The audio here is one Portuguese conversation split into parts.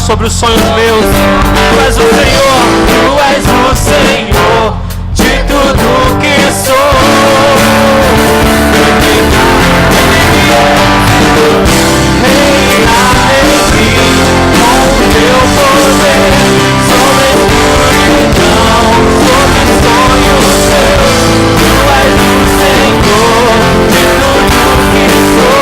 sobre os sonhos meus. Tu és o Senhor, Tu és o Senhor de tudo que sou. Reina em mim com Teu poder sobre a escuridão, sobre os sonhos meus. Tu és o Senhor de tudo que sou.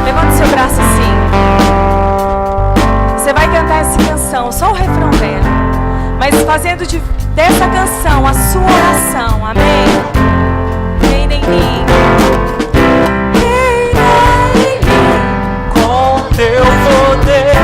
Levante seu braço assim. Você vai cantar essa canção, só o refrão dela, mas fazendo dessa canção a sua oração. Amém? Reina em mim. Reina em mim Com Teu poder.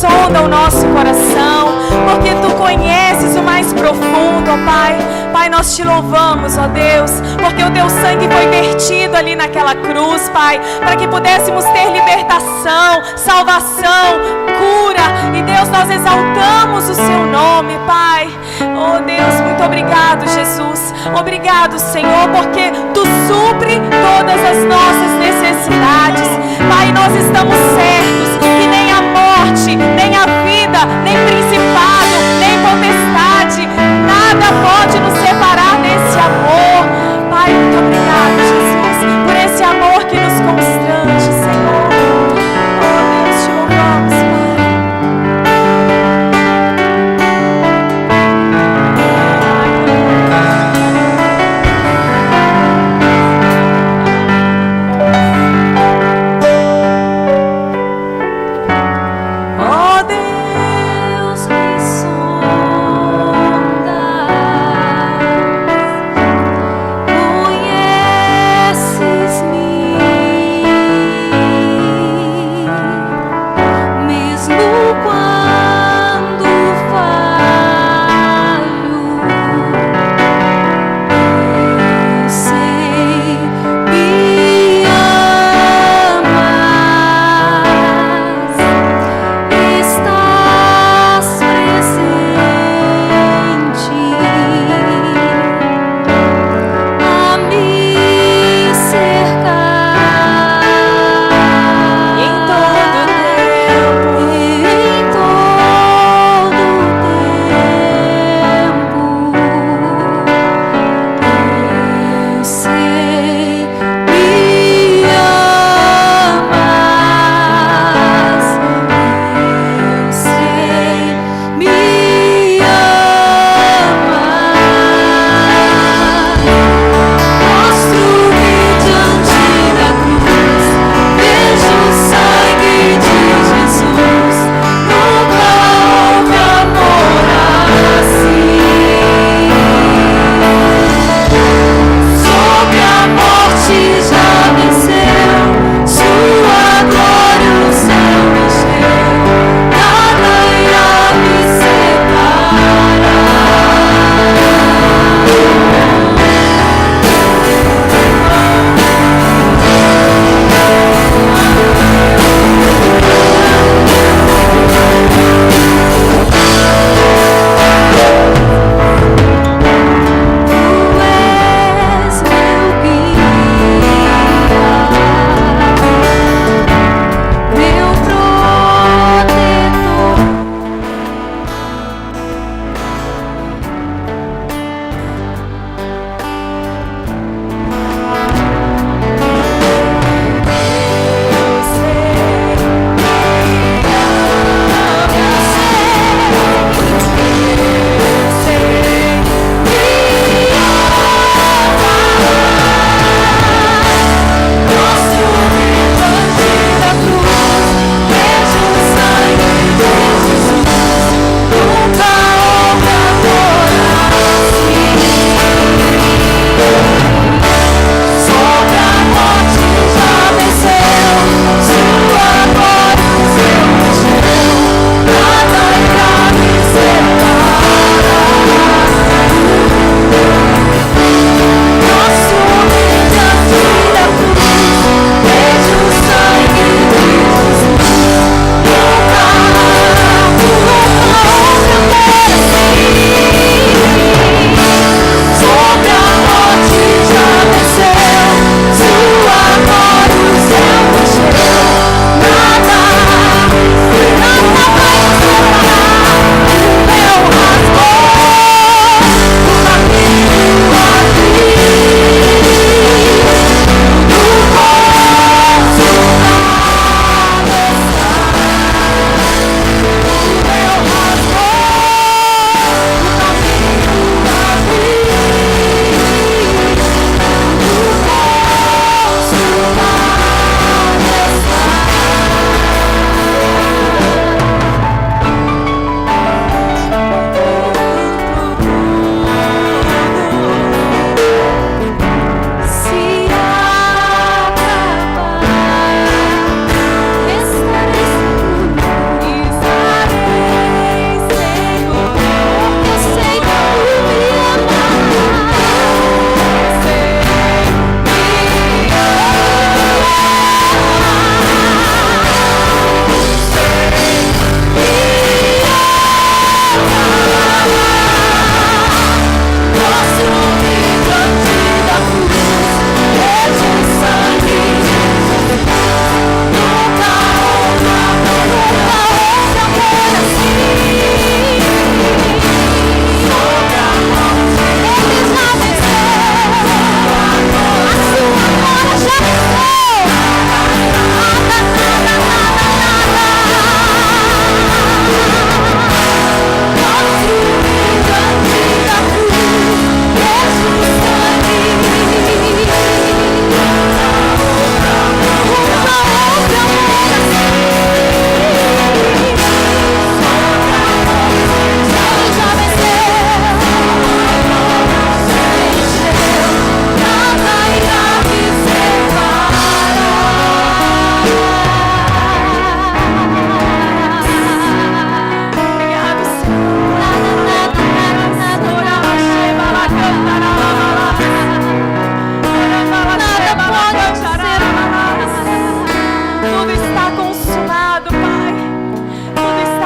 sonda o nosso coração, porque Tu conheces o mais profundo, ó Pai. Pai, nós Te louvamos, ó Deus, porque o Teu sangue foi vertido ali naquela cruz, Pai, para que pudéssemos ter libertação, salvação, cura. E Deus, nós exaltamos o Seu nome, Pai. Oh Deus, muito obrigado, Jesus. Obrigado, Senhor, porque Tu supre todas as nossas necessidades. Pai, nós estamos certos que nem a morte, nem a vida, nem principado, nem potestade, nada pode nos separar desse amor. Pai, muito obrigado, Jesus, por esse amor que nos constrange, Senhor. Oh Deus, Te louvamos,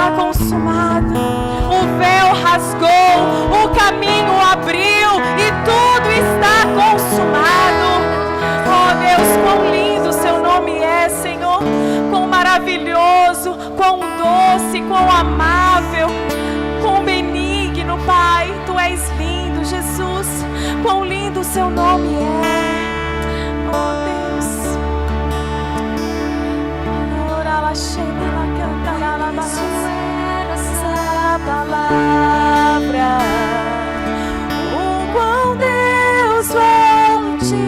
está consumado. O véu rasgou, o caminho abriu e tudo está consumado. Oh Deus, quão lindo o seu nome é, Senhor. Quão maravilhoso, quão doce, quão amável, quão benigno, Pai. Tu és lindo, Jesus. Quão lindo o seu nome é. Oh Deus. Essa palavra, o quão Deus é altíssimo,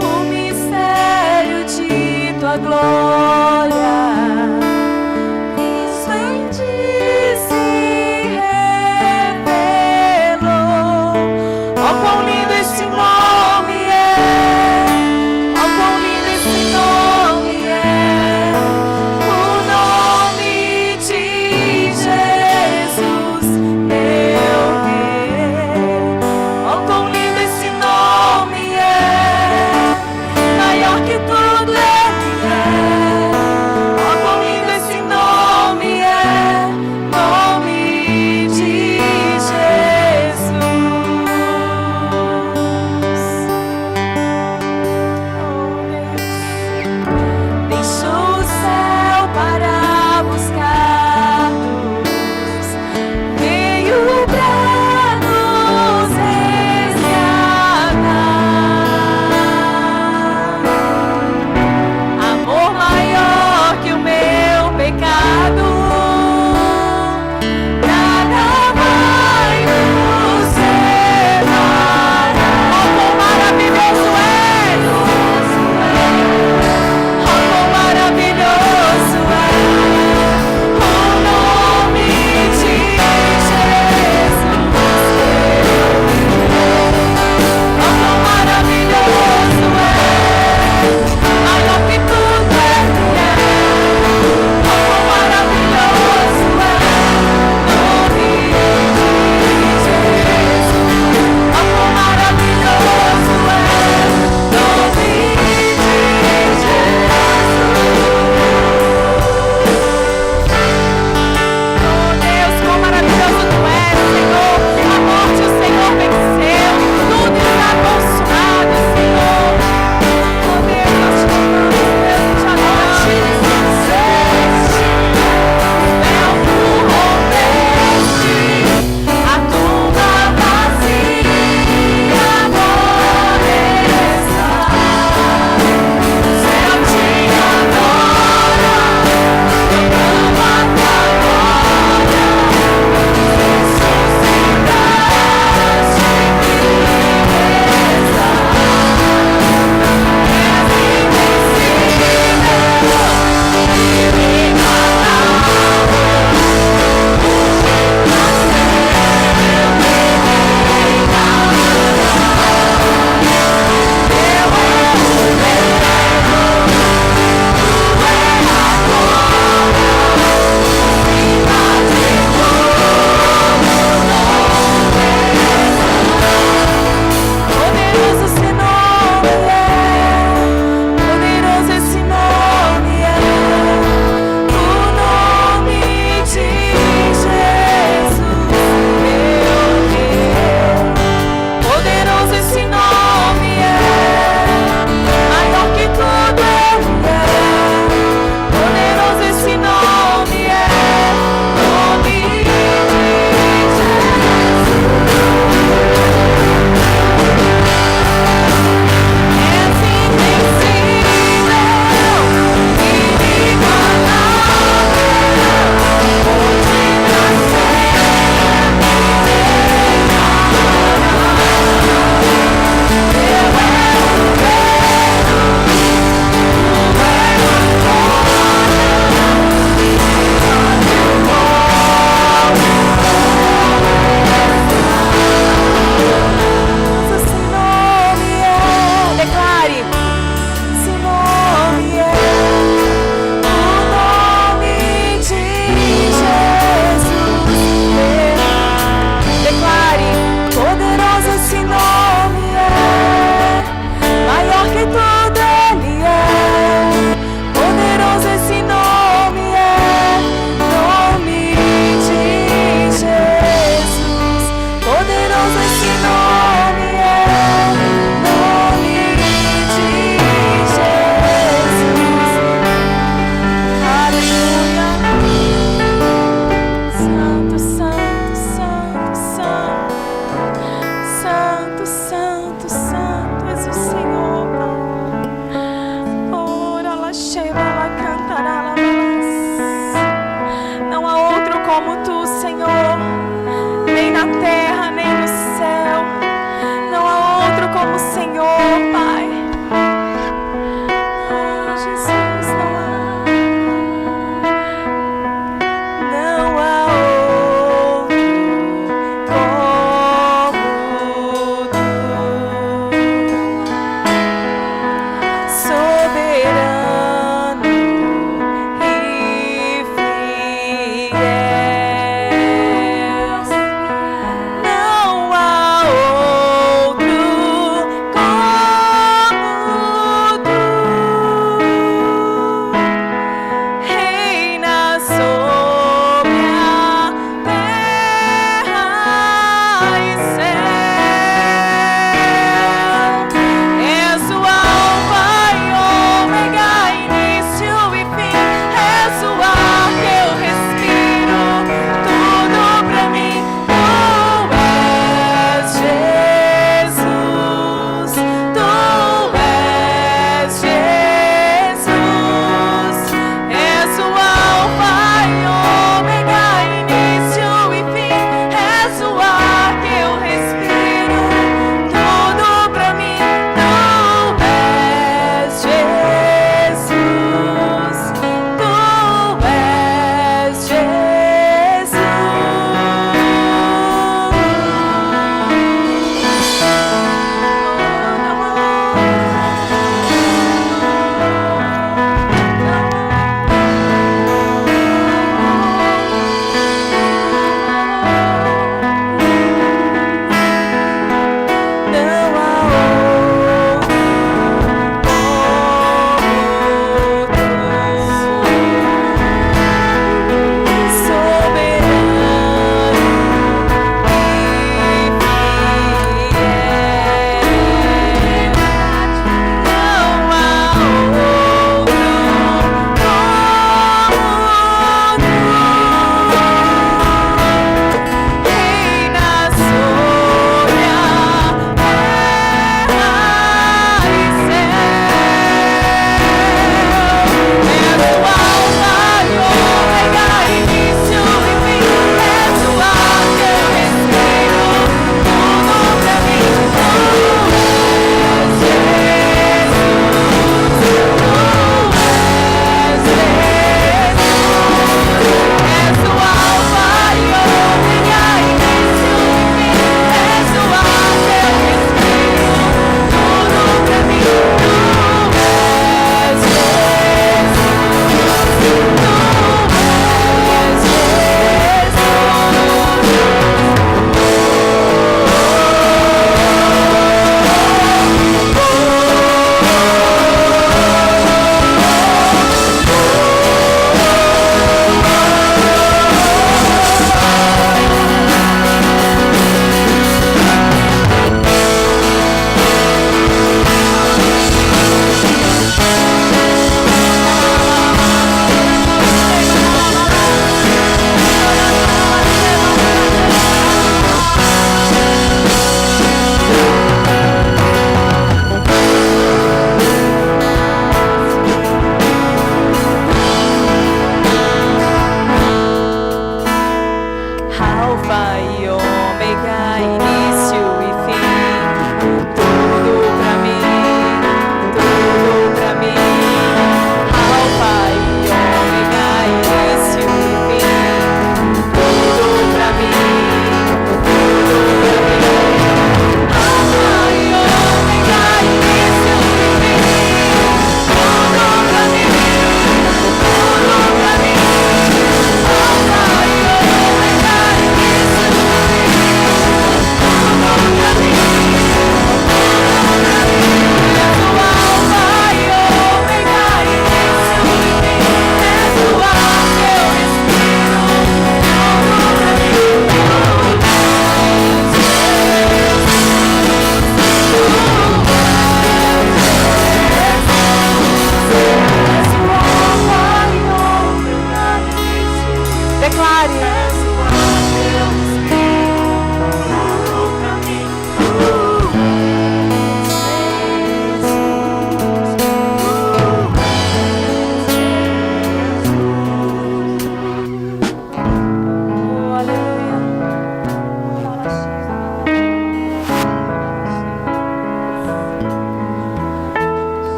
o mistério de tua glória, isso em ti se revelou. Oh, quão lindo esse nome é! Oh, quão lindo esse nome é! O nome de Jesus, meu Rei. Oh, quão lindo esse nome é! Maior que tudo Ele é.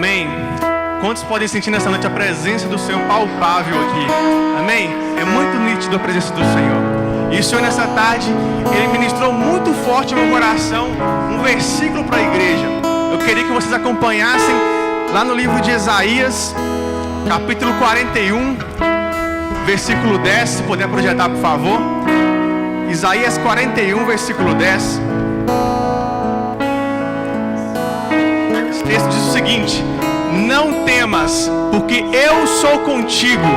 Amém? Quantos podem sentir nessa noite a presença do Senhor palpável aqui? Amém? É muito nítido a presença do Senhor. E o Senhor nessa tarde, Ele ministrou muito forte no meu coração um versículo para a igreja. Eu queria que vocês acompanhassem lá no livro de Isaías, capítulo 41, versículo 10. Se puder projetar, por favor. Isaías 41, versículo 10. Esse texto diz o seguinte: não temas, porque eu sou contigo.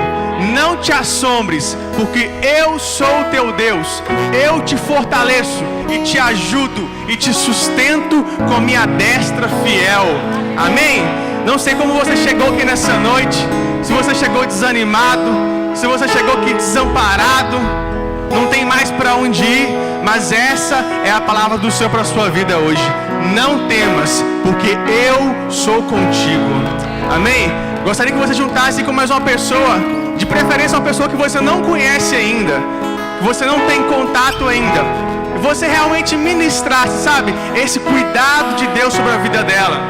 Não te assombres, porque eu sou o teu Deus. Eu te fortaleço e te ajudo e te sustento com minha destra fiel. Amém? Não sei como você chegou aqui nessa noite. Se você chegou desanimado, se você chegou aqui desamparado, não tem mais para onde ir, mas essa é a palavra do Senhor para a sua vida hoje. Não temas, porque eu sou contigo. Amém? Gostaria que você juntasse com mais uma pessoa, de preferência uma pessoa que você não conhece ainda, que você não tem contato ainda, e você realmente ministrasse, sabe, esse cuidado de Deus sobre a vida dela.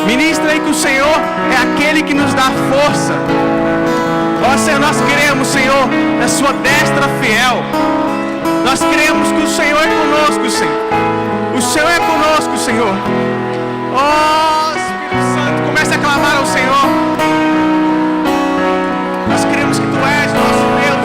Ministra aí que o Senhor é aquele que nos dá força. Ó Senhor, nós queremos, Senhor, na sua destra fiel. Nós queremos que o Senhor é conosco, Senhor. O Senhor é conosco, Senhor. Ó Espírito Santo, comece a clamar ao Senhor. Nós queremos que Tu és nosso Deus.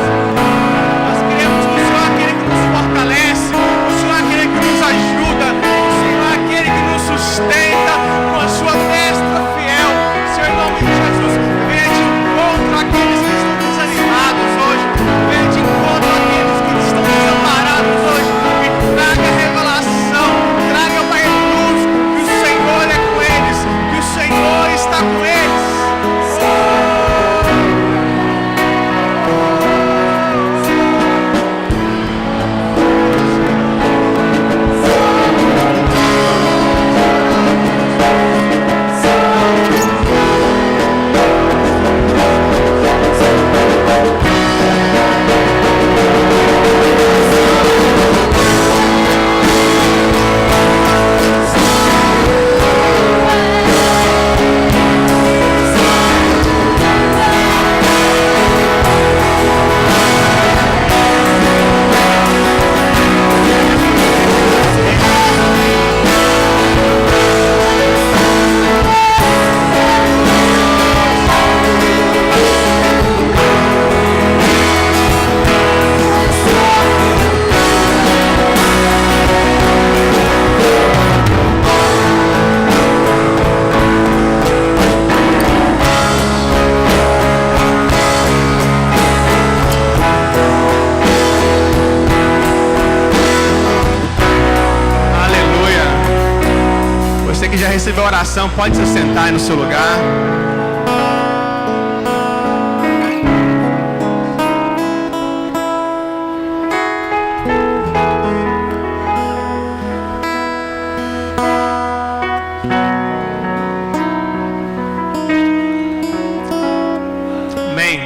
Nós queremos que o Senhor é aquele que nos fortalece. O Senhor é aquele que nos ajuda. O Senhor é aquele que nos sustenta com a sua destra fiel. Senhor, em nome de Jesus, venha de encontro àqueles que estão desanimados hoje. Venha de encontro àqueles que estão desamparados hoje. E traga revelação, traga, Pai, luz, que o Senhor é com eles, que o Senhor está com eles. Recebeu a oração, pode se sentar aí no seu lugar. Amém.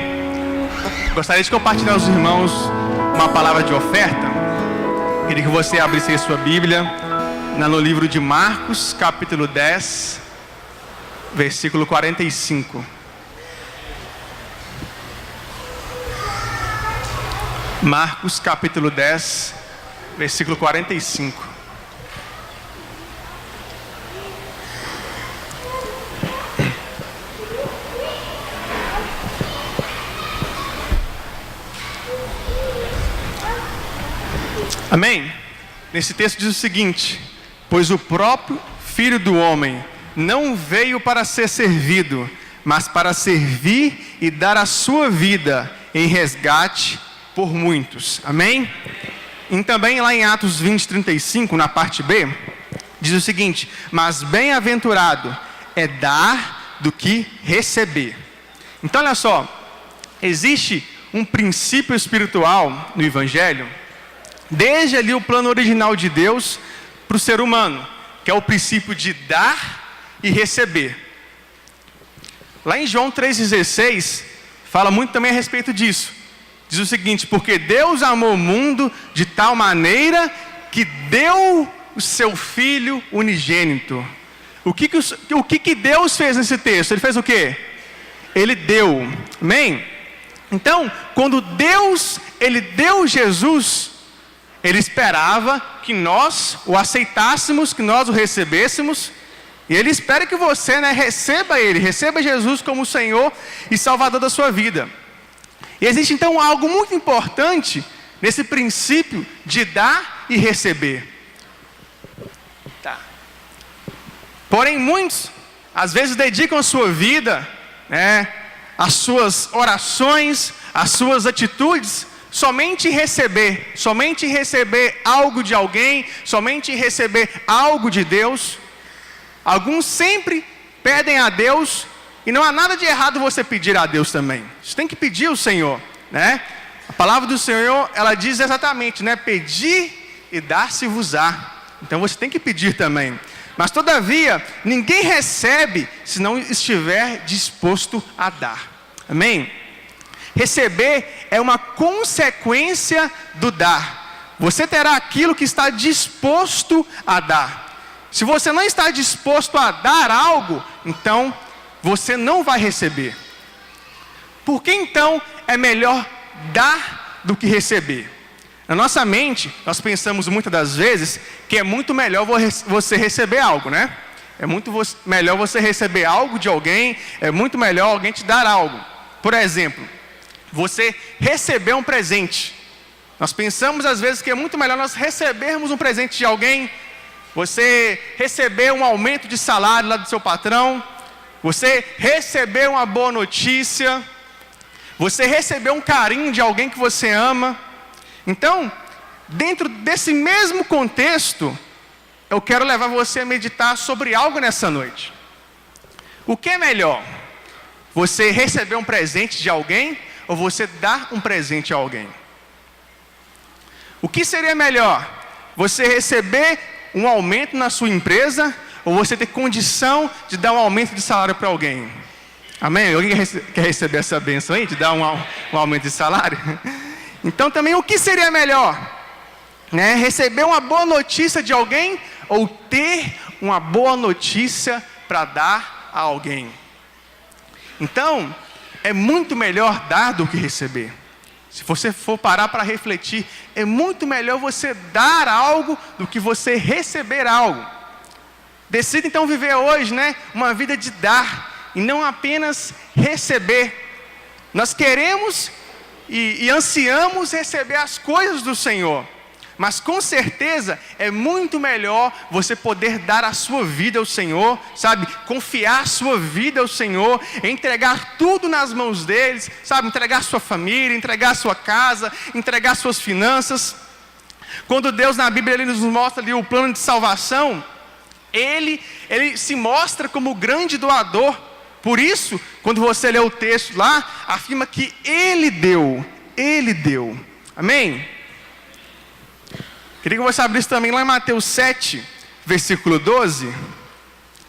Gostaria de compartilhar aos irmãos uma palavra de oferta. Queria que você abrisse aí sua Bíblia no livro de Marcos, capítulo 10, versículo 45. Marcos, capítulo 10, versículo 45. Amém? Nesse texto diz o seguinte: pois o próprio Filho do Homem não veio para ser servido, mas para servir e dar a sua vida em resgate por muitos. Amém? E também lá em Atos 20, 35, na parte B, diz o seguinte: mas bem-aventurado é dar do que receber. Então olha só, existe um princípio espiritual no Evangelho, desde ali o plano original de Deus para o ser humano, que é o princípio de dar e receber. Lá em João 3,16, fala muito também a respeito disso. Diz o seguinte: porque Deus amou o mundo de tal maneira que deu o seu Filho unigênito. O que Deus fez nesse texto? Ele fez o quê? Ele deu. Amém? Então, quando Deus, Ele deu Jesus, Ele esperava que nós o aceitássemos, que nós o recebêssemos. E Ele espera que você, receba Ele, receba Jesus como Senhor e Salvador da sua vida. E existe então algo muito importante nesse princípio de dar e receber. Tá. Porém, muitos, às vezes, dedicam a sua vida, as suas orações, as suas atitudes, somente em receber algo de alguém, somente em receber algo de Deus. Alguns sempre pedem a Deus, e não há nada de errado você pedir a Deus também. Você tem que pedir ao Senhor, A palavra do Senhor, ela diz exatamente, pedir e dar-se-vos-á. Então você tem que pedir também. Mas todavia, ninguém recebe se não estiver disposto a dar. Amém? Receber é uma consequência do dar. Você terá aquilo que está disposto a dar. Se você não está disposto a dar algo, então você não vai receber. Por que então é melhor dar do que receber? Na nossa mente, nós pensamos muitas das vezes que é muito melhor você receber algo, É muito melhor você receber algo de alguém, é muito melhor alguém te dar algo. Por exemplo, você receber um presente. Nós pensamos às vezes que é muito melhor nós recebermos um presente de alguém, você receber um aumento de salário lá do seu patrão, você receber uma boa notícia, você receber um carinho de alguém que você ama. Então, dentro desse mesmo contexto, eu quero levar você a meditar sobre algo nessa noite. O que é melhor? Você receber um presente de alguém ou você dar um presente a alguém? O que seria melhor? Você receber um aumento na sua empresa ou você ter condição de dar um aumento de salário para alguém? Amém? Alguém quer receber essa bênção aí, de dar um aumento de salário? Então também o que seria melhor? Receber uma boa notícia de alguém ou ter uma boa notícia para dar a alguém? Então, é muito melhor dar do que receber. Se você for parar para refletir, é muito melhor você dar algo do que você receber algo. Decida então viver hoje, uma vida de dar e não apenas receber. Nós queremos e ansiamos receber as coisas do Senhor, mas com certeza é muito melhor você poder dar a sua vida ao Senhor, confiar a sua vida ao Senhor, entregar tudo nas mãos deles, entregar sua família, entregar sua casa, entregar suas finanças. Quando Deus na Bíblia Ele nos mostra ali o plano de salvação, Ele se mostra como o grande doador. Por isso, quando você lê o texto lá, afirma que Ele deu. Amém? Queria que você abrisse também lá em Mateus 7, versículo 12.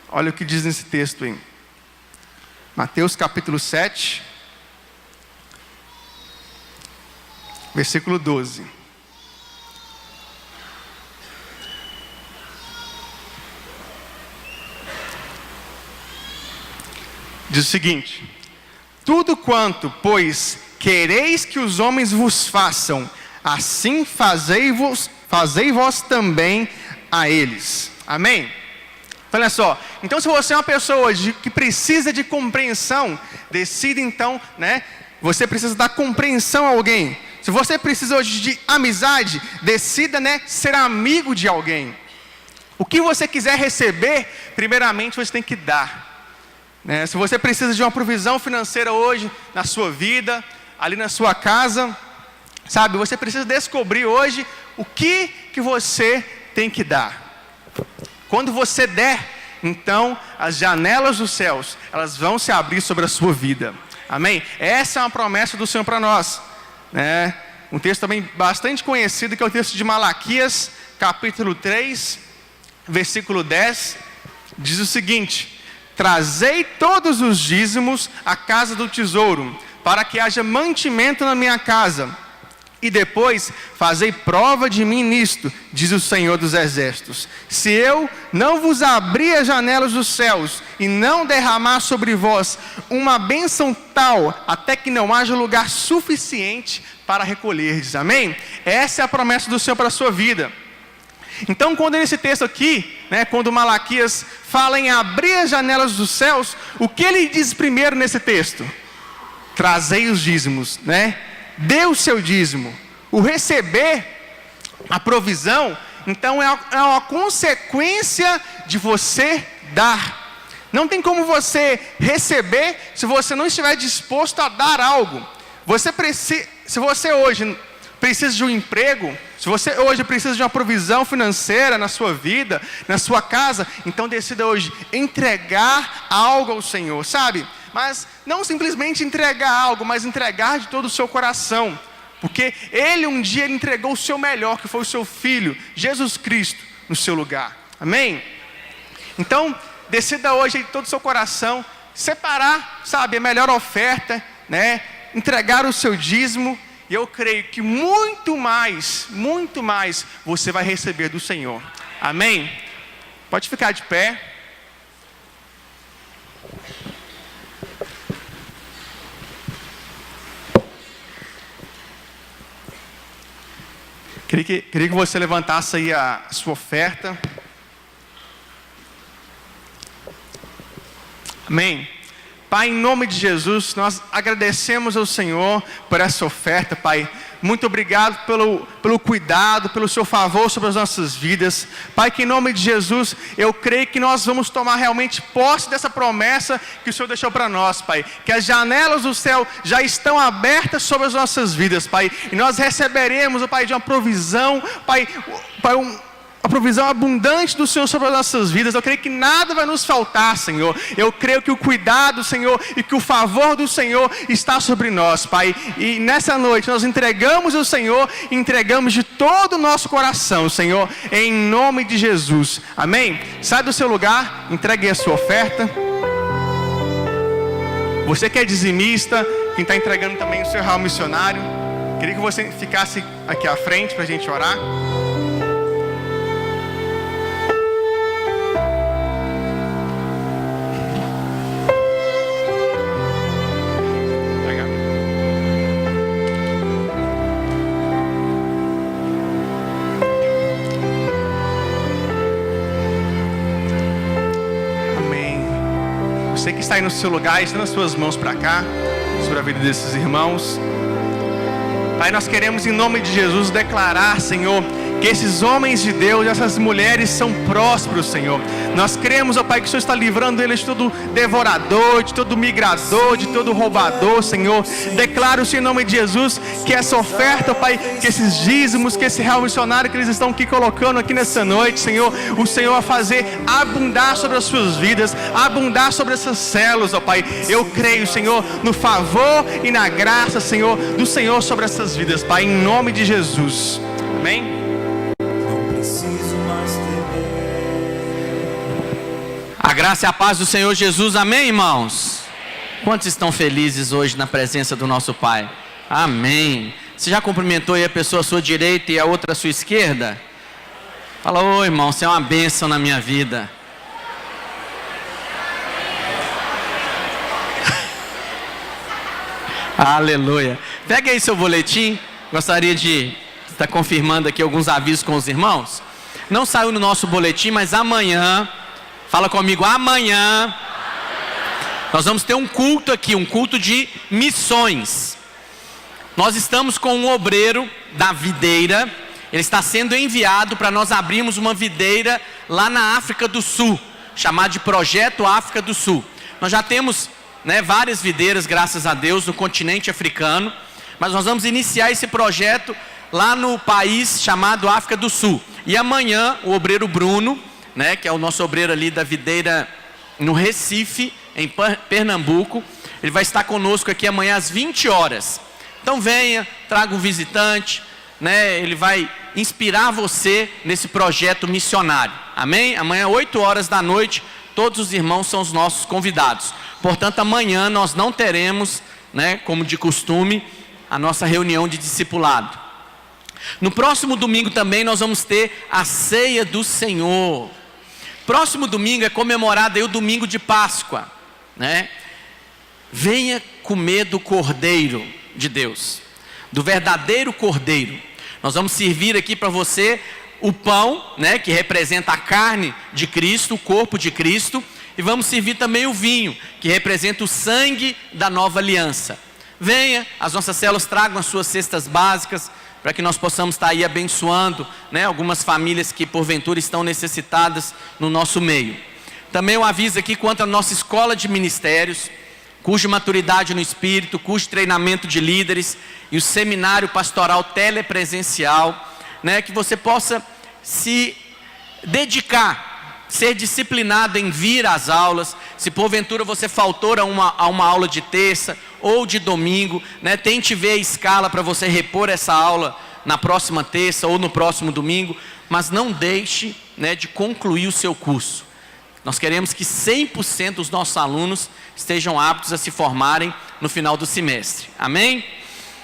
Olha o que diz nesse texto aí. Mateus capítulo 7, versículo 12. Diz o seguinte: tudo quanto, pois, quereis que os homens vos façam, assim fazei vós também a eles. Amém? Então, olha só. Então, se você é uma pessoa hoje que precisa de compreensão, decida então, Você precisa dar compreensão a alguém. Se você precisa hoje de amizade, decida, ser amigo de alguém. O que você quiser receber, primeiramente você tem que dar. Se você precisa de uma provisão financeira hoje na sua vida, ali na sua casa, você precisa descobrir hoje o que você tem que dar. Quando você der, então as janelas dos céus, elas vão se abrir sobre a sua vida. Amém? Essa é uma promessa do Senhor para nós. Um texto também bastante conhecido, que é o texto de Malaquias, capítulo 3, versículo 10, diz o seguinte: trazei todos os dízimos à casa do tesouro, para que haja mantimento na minha casa. E depois, fazei prova de mim nisto, diz o Senhor dos Exércitos. Se eu não vos abrir as janelas dos céus e não derramar sobre vós uma bênção tal, até que não haja lugar suficiente para recolherdes. Amém? Essa é a promessa do Senhor para a sua vida. Então, quando nesse texto aqui, quando Malaquias fala em abrir as janelas dos céus, o que ele diz primeiro nesse texto? Trazei os dízimos, Dê o seu dízimo. O receber a provisão, então é uma consequência de você dar. Não tem como você receber se você não estiver disposto a dar algo. Se você hoje precisa de um emprego, se você hoje precisa de uma provisão financeira na sua vida, na sua casa, então decida hoje entregar algo ao Senhor, sabe? Mas não simplesmente entregar algo, mas entregar de todo o seu coração. Porque Ele um dia entregou o seu melhor, que foi o seu Filho, Jesus Cristo, no seu lugar. Amém? Então, decida hoje de todo o seu coração, separar, sabe, a melhor oferta, entregar o seu dízimo. E eu creio que muito mais você vai receber do Senhor. Amém? Pode ficar de pé. Queria que você levantasse aí a sua oferta. Amém? Pai, em nome de Jesus, nós agradecemos ao Senhor por essa oferta, Pai. Muito obrigado pelo cuidado, pelo seu favor sobre as nossas vidas. Pai, que em nome de Jesus, eu creio que nós vamos tomar realmente posse dessa promessa que o Senhor deixou para nós, Pai. Que as janelas do céu já estão abertas sobre as nossas vidas, Pai. E nós receberemos, Pai, de uma provisão, Pai, a provisão abundante do Senhor sobre as nossas vidas. Eu creio que nada vai nos faltar, Senhor. Eu creio que o cuidado, Senhor, e que o favor do Senhor está sobre nós, Pai. E nessa noite nós entregamos ao Senhor, entregamos de todo o nosso coração, Senhor, em nome de Jesus. Amém? Sai do seu lugar, entregue a sua oferta. Você que é dizimista, quem está entregando também o seu real missionário, queria que você ficasse aqui à frente para a gente orar. Você que está aí no seu lugar, estenda as suas mãos para cá, sobre a vida desses irmãos. Pai, nós queremos em nome de Jesus declarar, Senhor, que esses homens de Deus, essas mulheres são prósperos, Senhor. Nós cremos, ó Pai, que o Senhor está livrando eles de todo devorador, de todo migrador, de todo roubador, Senhor. Declaro-se em nome de Jesus que essa oferta, ó Pai, que esses dízimos, que esse real missionário que eles estão aqui colocando aqui nessa noite, Senhor, o Senhor vai fazer abundar sobre as suas vidas, abundar sobre essas células, ó Pai. Eu creio, Senhor, no favor e na graça, Senhor, do Senhor sobre essas vidas, Pai, em nome de Jesus. Amém? A graça e a paz do Senhor Jesus, amém, irmãos? Quantos estão felizes hoje na presença do nosso Pai? Amém. Você já cumprimentou aí a pessoa à sua direita e a outra à sua esquerda? Fala, ô irmão, você é uma bênção na minha vida. Aleluia. Pega aí seu boletim. Gostaria de estar confirmando aqui alguns avisos com os irmãos. Não saiu no nosso boletim, mas amanhã, fala comigo, amanhã nós vamos ter um culto aqui, um culto de missões. Nós estamos com um obreiro da videira, ele está sendo enviado para nós abrirmos uma videira lá na África do Sul, chamada de Projeto África do Sul. Nós já temos várias videiras, graças a Deus, no continente africano, mas nós vamos iniciar esse projeto lá no país chamado África do Sul. E amanhã o obreiro Bruno, que é o nosso obreiro ali da videira no Recife, em Pernambuco, ele vai estar conosco aqui amanhã às 20 horas. Então venha, traga um visitante, ele vai inspirar você nesse projeto missionário. Amém? Amanhã 8 horas da noite, todos os irmãos são os nossos convidados. Portanto, amanhã nós não teremos, como de costume, a nossa reunião de discipulado. No próximo domingo também nós vamos ter a ceia do Senhor. Próximo domingo é comemorado aí o domingo de Páscoa, né? Venha comer do Cordeiro de Deus, do verdadeiro Cordeiro. Nós vamos servir aqui para você o pão, né, que representa a carne de Cristo, o corpo de Cristo, e vamos servir também o vinho, que representa o sangue da nova aliança. Venha, as nossas células tragam as suas cestas básicas, para que nós possamos estar aí abençoando, né, algumas famílias que porventura estão necessitadas no nosso meio. Também eu aviso aqui quanto à nossa escola de ministérios, curso de maturidade no Espírito, curso de treinamento de líderes e o seminário pastoral telepresencial, né, que você possa se dedicar, ser disciplinado em vir às aulas. Se porventura você faltou a uma aula de terça ou de domingo, né, tente ver a escala para você repor essa aula na próxima terça ou no próximo domingo, mas não deixe, né, de concluir o seu curso. Nós queremos que 100% dos nossos alunos estejam aptos a se formarem no final do semestre. Amém?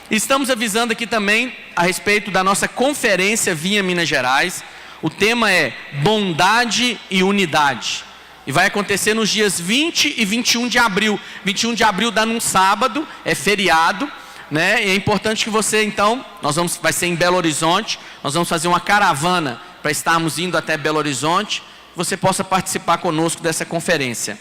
Estamos avisando aqui também a respeito da nossa conferência Vinha Minas Gerais. O tema é bondade e unidade. E vai acontecer nos dias 20 e 21 de abril. 21 de abril dá num sábado, é feriado, né? E é importante que você, então, vai ser em Belo Horizonte. Nós vamos fazer uma caravana para estarmos indo até Belo Horizonte. Você possa participar conosco dessa conferência.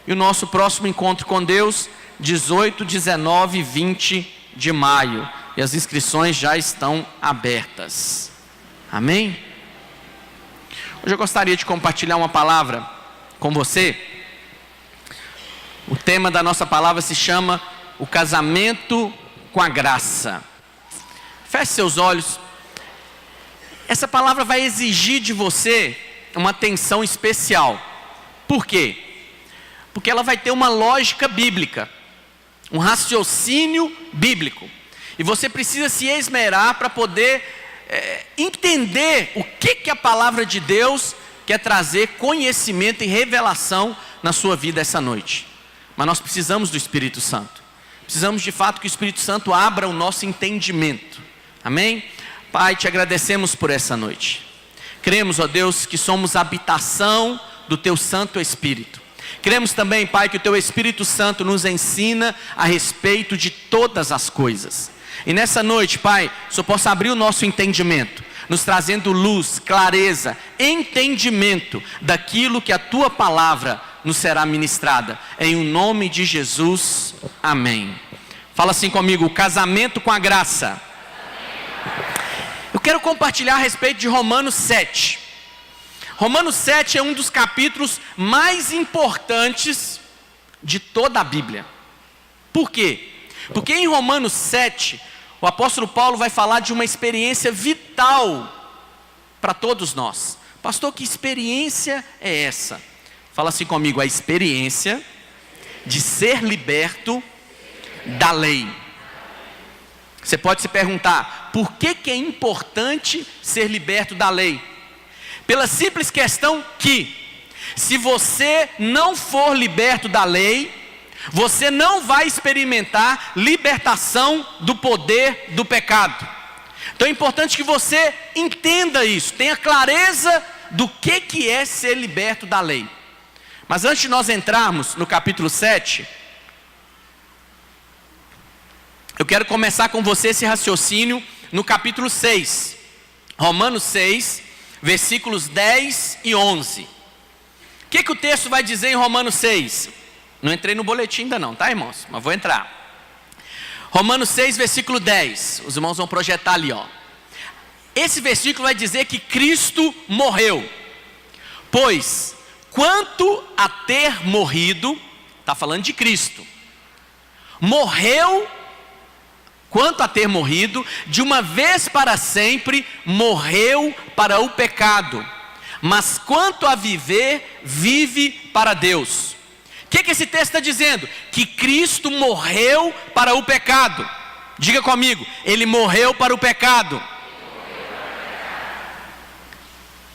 E o nosso próximo encontro com Deus, 18, 19 e 20 de maio. E as inscrições já estão abertas. Amém? Hoje eu gostaria de compartilhar uma palavra com você. O tema da nossa palavra se chama o casamento com a graça. Feche seus olhos. Essa palavra vai exigir de você uma atenção especial. Por quê? Porque ela vai ter uma lógica bíblica, um raciocínio bíblico. E você precisa se esmerar para poder entender o que a palavra de Deus quer trazer conhecimento e revelação na sua vida essa noite. Mas nós precisamos do Espírito Santo. Precisamos de fato que o Espírito Santo abra o nosso entendimento. Amém? Pai, te agradecemos por essa noite. Cremos, ó Deus, que somos a habitação do Teu Santo Espírito. Cremos também, Pai, que o Teu Espírito Santo nos ensina a respeito de todas as coisas. E nessa noite, Pai, o Senhor possa abrir o nosso entendimento, nos trazendo luz, clareza, entendimento daquilo que a Tua palavra nos será ministrada. Em o nome de Jesus, amém. Fala assim comigo, casamento com a graça. Eu quero compartilhar a respeito de Romanos 7. Romanos 7 é um dos capítulos mais importantes de toda a Bíblia. Por quê? Porque em Romanos 7, o apóstolo Paulo vai falar de uma experiência vital para todos nós. Pastor, que experiência é essa? Fala assim comigo, a experiência de ser liberto da lei. Você pode se perguntar, por que é importante ser liberto da lei? Pela simples questão que, se você não for liberto da lei, você não vai experimentar libertação do poder do pecado. Então é importante que você entenda isso, tenha clareza do que é ser liberto da lei. Mas antes de nós entrarmos no capítulo 7, eu quero começar com você esse raciocínio no capítulo 6. Romanos 6, versículos 10 e 11. O que o texto vai dizer em Romanos 6? Não entrei no boletim ainda não, tá, irmãos? Mas vou entrar. Romanos 6, versículo 10. Os irmãos vão projetar ali, ó. Esse versículo vai dizer que Cristo morreu. Pois, quanto a ter morrido, está falando de Cristo. Morreu, quanto a ter morrido, de uma vez para sempre, morreu para o pecado. Mas quanto a viver, vive para Deus. O que esse texto está dizendo? Que Cristo morreu para o pecado. Diga comigo, Ele morreu para o pecado.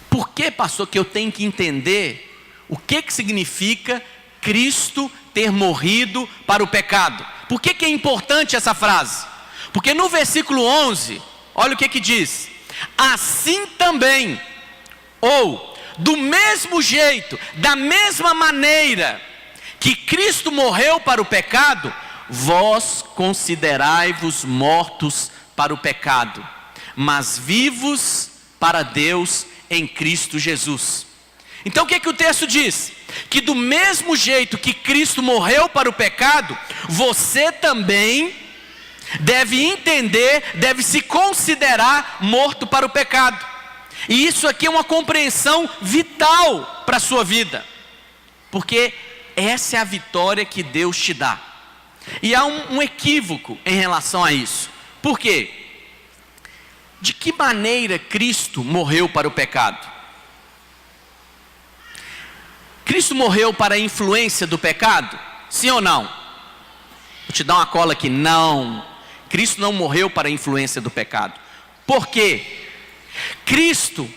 Por que, pastor, que eu tenho que entender o que significa Cristo ter morrido para o pecado? Por que é importante essa frase? Porque no versículo 11, Olha o que diz: assim também, ou do mesmo jeito, da mesma maneira que Cristo morreu para o pecado, vós considerai-vos mortos para o pecado, mas vivos para Deus em Cristo Jesus. Então o que o texto diz? Que do mesmo jeito que Cristo morreu para o pecado, você também deve entender, deve se considerar morto para o pecado. E isso aqui é uma compreensão vital para a sua vida, porque essa é a vitória que Deus te dá. E há um equívoco em relação a isso. Por quê? De que maneira Cristo morreu para o pecado? Cristo morreu para a influência do pecado? Sim ou não? Vou te dar uma cola aqui. Não. Cristo não morreu para a influência do pecado. Por quê? Cristo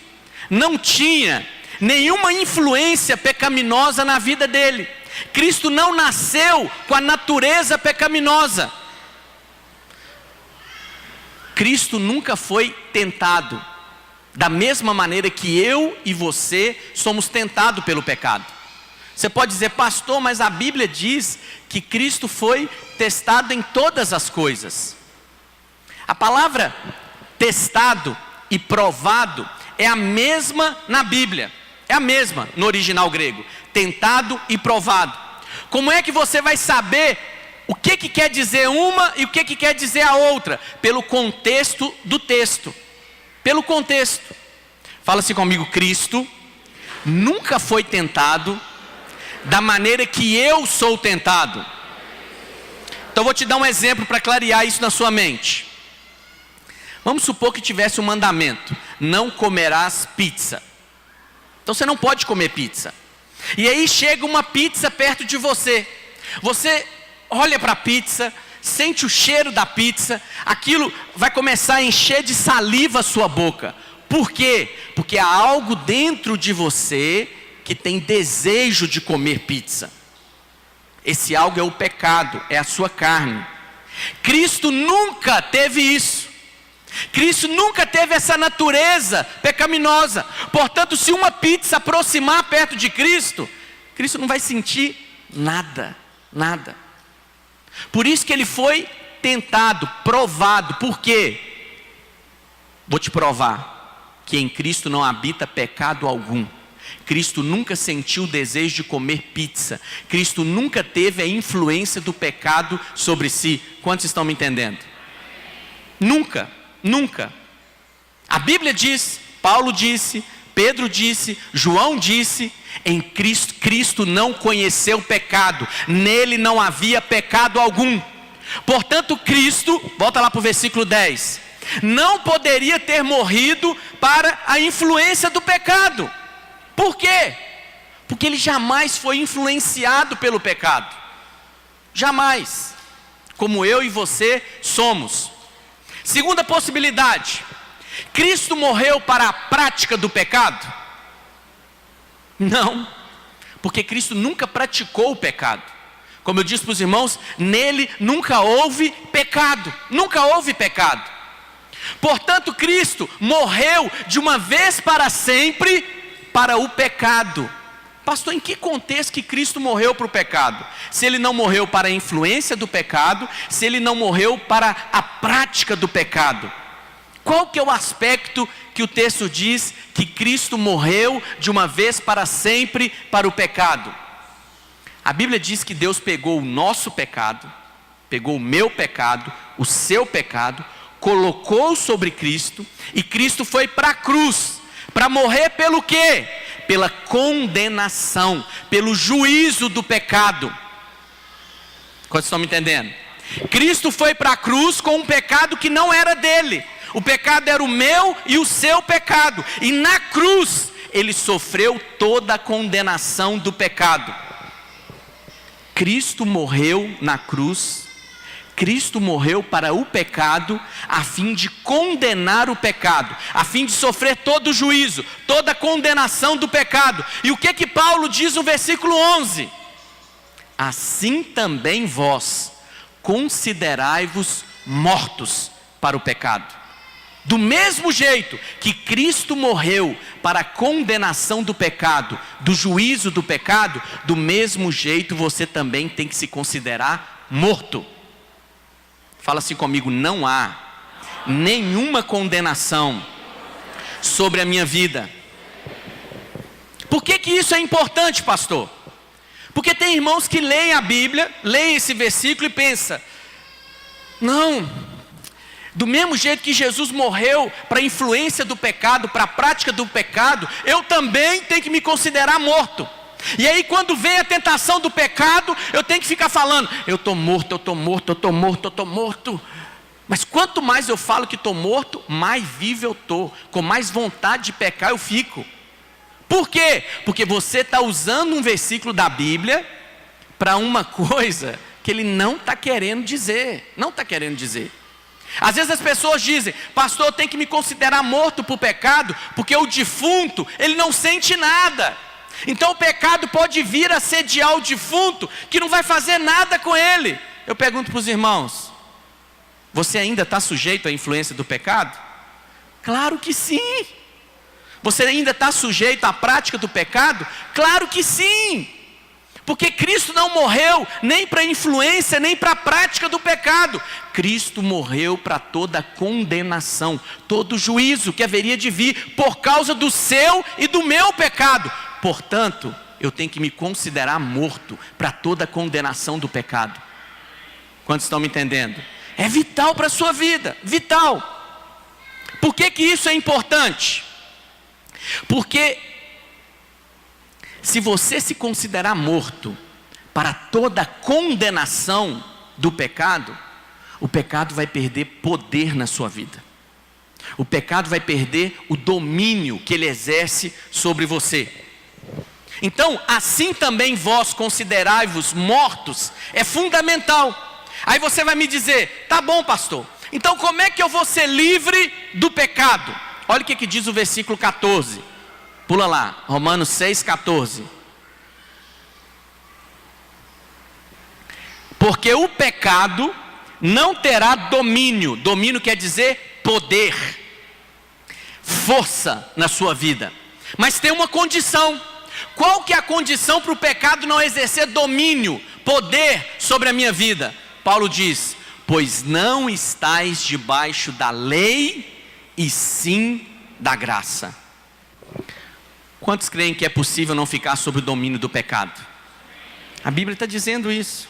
não tinha nenhuma influência pecaminosa na vida dele. Cristo não nasceu com a natureza pecaminosa. Cristo nunca foi tentado da mesma maneira que eu e você somos tentados pelo pecado. Você pode dizer: pastor, mas a Bíblia diz que Cristo foi testado em todas as coisas. A palavra testado e provado é a mesma na Bíblia. É a mesma no original grego. Tentado e provado. Como é que você vai saber o que quer dizer uma e o que quer dizer a outra? Pelo contexto do texto. Pelo contexto. Fala assim comigo: Cristo nunca foi tentado da maneira que eu sou tentado. Então vou te dar um exemplo para clarear isso na sua mente. Vamos supor que tivesse um mandamento: não comerás pizza. Então você não pode comer pizza. E aí chega uma pizza perto de você. Você olha para a pizza, sente o cheiro da pizza, aquilo vai começar a encher de saliva a sua boca. Por quê? Porque há algo dentro de você que tem desejo de comer pizza. Esse algo é o pecado, é a sua carne. Cristo nunca teve isso. Cristo nunca teve essa natureza pecaminosa. Portanto, se uma pizza aproximar perto de Cristo, Cristo não vai sentir nada, nada. Por isso que ele foi tentado, provado. Por quê? Vou te provar que em Cristo não habita pecado algum. Cristo nunca sentiu o desejo de comer pizza. Cristo nunca teve a influência do pecado sobre si. Quantos estão me entendendo? Nunca, nunca. A Bíblia diz, Paulo disse, Pedro disse, João disse: em Cristo, Cristo não conheceu o pecado, nele não havia pecado algum. Portanto, Cristo, volta lá para o versículo 10, não poderia ter morrido para a influência do pecado. Por quê? Porque ele jamais foi influenciado pelo pecado. Jamais. Como eu e você somos. Segunda possibilidade: Cristo morreu para a prática do pecado? Não, porque Cristo nunca praticou o pecado. Como eu disse para os irmãos, nele nunca houve pecado. Nunca houve pecado. Portanto, Cristo morreu de uma vez para sempre para o pecado. Pastor, em que contexto que Cristo morreu para o pecado? Se ele não morreu para a influência do pecado, se ele não morreu para a prática do pecado, qual que é o aspecto que o texto diz que Cristo morreu de uma vez para sempre para o pecado? A Bíblia diz que Deus pegou o nosso pecado, pegou o meu pecado, o seu pecado, colocou sobre Cristo, e Cristo foi para a cruz, para morrer pelo quê? Pela condenação, pelo juízo do pecado. Quantos estão me entendendo? Cristo foi para a cruz com um pecado que não era dele. O pecado era o meu e o seu pecado. E na cruz, ele sofreu toda a condenação do pecado. Cristo morreu na cruz. Cristo morreu para o pecado, a fim de condenar o pecado, a fim de sofrer todo o juízo, toda a condenação do pecado. E o que Paulo diz no versículo 11? Assim também vós considerai-vos mortos para o pecado. Do mesmo jeito que Cristo morreu para a condenação do pecado, do juízo do pecado, do mesmo jeito você também tem que se considerar morto. Fala assim comigo: não há nenhuma condenação sobre a minha vida. Por que isso é importante, pastor? Porque tem irmãos que leem a Bíblia, leem esse versículo e pensam: não, do mesmo jeito que Jesus morreu para a influência do pecado, para a prática do pecado, eu também tenho que me considerar morto. E aí quando vem a tentação do pecado, eu tenho que ficar falando: eu estou morto, eu estou morto, eu estou morto, eu estou morto. Mas quanto mais eu falo que estou morto, mais vivo eu estou, com mais vontade de pecar eu fico. Por quê? Porque você está usando um versículo da Bíblia para uma coisa que ele não está querendo dizer. Não está querendo dizer. Às vezes as pessoas dizem: pastor, eu tenho que me considerar morto por pecado, porque o defunto, ele não sente nada. Então o pecado pode vir a assediar o defunto, que não vai fazer nada com ele. Eu pergunto para os irmãos: você ainda está sujeito à influência do pecado? Claro que sim. Você ainda está sujeito à prática do pecado? Claro que sim. Porque Cristo não morreu nem para a influência, nem para a prática do pecado. Cristo morreu para toda a condenação, todo o juízo que haveria de vir por causa do seu e do meu pecado. Portanto, eu tenho que me considerar morto para toda a condenação do pecado. Quantos estão me entendendo? É vital para a sua vida, vital. Por que isso é importante? Porque se você se considerar morto para toda a condenação do pecado, o pecado vai perder poder na sua vida. O pecado vai perder o domínio que ele exerce sobre você. Então, assim também vós considerai-vos mortos, é fundamental. Aí você vai me dizer: tá bom, pastor, então como é que eu vou ser livre do pecado? Olha o que diz o versículo 14. Pula lá, Romanos 6,14. Porque o pecado não terá domínio. Domínio quer dizer poder, força na sua vida. Mas tem uma condição. Qual que é a condição para o pecado não exercer domínio, poder sobre a minha vida? Paulo diz: pois não estáis debaixo da lei, e sim da graça. Quantos creem que é possível não ficar sob o domínio do pecado? A Bíblia está dizendo isso.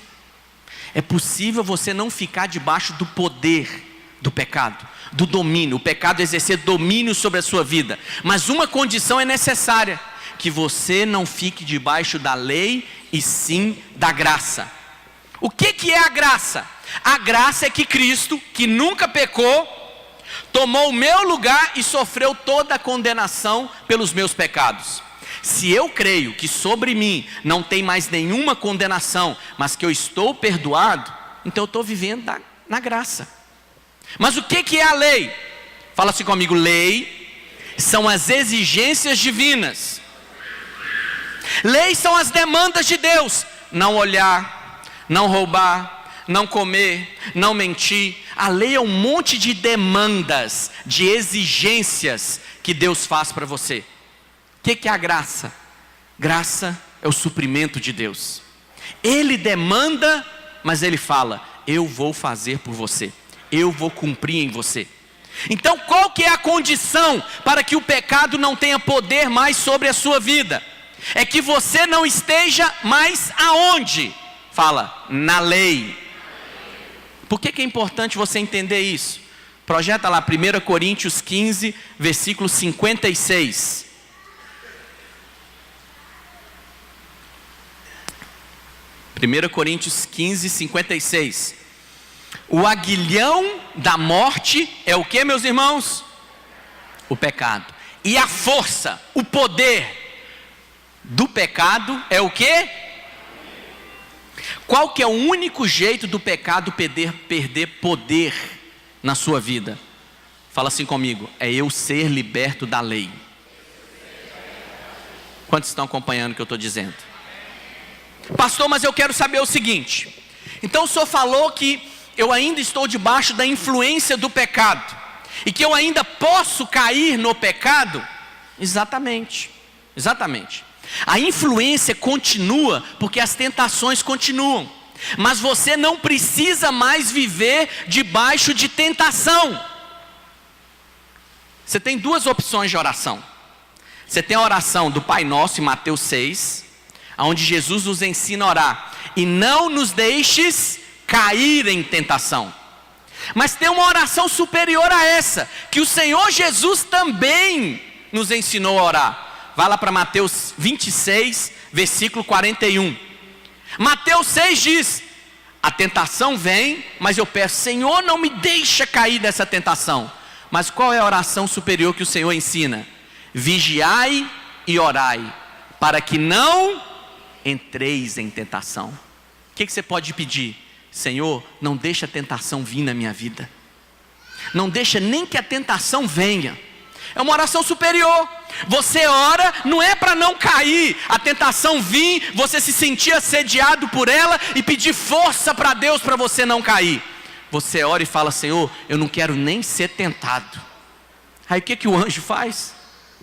É possível você não ficar debaixo do poder do pecado, do domínio, o pecado exercer domínio sobre a sua vida. Mas uma condição é necessária: que você não fique debaixo da lei, e sim da graça. O que é a graça? A graça é que Cristo, que nunca pecou, tomou o meu lugar e sofreu toda a condenação pelos meus pecados. Se eu creio que sobre mim não tem mais nenhuma condenação, mas que eu estou perdoado, então eu estou vivendo na graça. Mas o que é a lei? Fala assim comigo: lei são as exigências divinas. Lei são as demandas de Deus: não olhar, não roubar, não comer, não mentir. A lei é um monte de demandas, de exigências que Deus faz para você. O que é a graça? Graça é o suprimento de Deus. Ele demanda, mas Ele fala: eu vou fazer por você, eu vou cumprir em você. Então qual que é a condição para que o pecado não tenha poder mais sobre a sua vida? É que você não esteja mais aonde? Fala: na lei. Por que é importante você entender isso? Projeta lá 1 Coríntios 15, versículo 56. Primeira Coríntios 15, 56. O aguilhão da morte é o que, meus irmãos? O pecado. E a força, o poder do pecado é o que? Qual que é o único jeito do pecado perder poder na sua vida? Fala assim comigo: é eu ser liberto da lei. Quantos estão acompanhando o que eu estou dizendo? Pastor, mas eu quero saber o seguinte: então o senhor falou que eu ainda estou debaixo da influência do pecado. e que eu ainda posso cair no pecado? Exatamente, exatamente. A influência continua porque as tentações continuam, mas você não precisa mais viver debaixo de tentação. Você tem duas opções de oração. Você tem a oração do Pai Nosso em Mateus 6, onde Jesus nos ensina a orar: e não nos deixes cair em tentação. Mas tem uma oração superior a essa, que o Senhor Jesus também nos ensinou a orar. Vai lá para Mateus 26, versículo 41. Mateus 6 diz: a tentação vem, mas eu peço, Senhor, não me deixa cair dessa tentação. Mas qual é a oração superior que o Senhor ensina? Vigiai e orai, para que não entreis em tentação. O que você pode pedir? Senhor, não deixa a tentação vir na minha vida. Não deixa nem que a tentação venha. É uma oração superior. Você ora, não é para não cair, a tentação vir, você se sentir assediado por ela e pedir força para Deus para você não cair. Você ora e fala: Senhor, eu não quero nem ser tentado. Aí o que o anjo faz?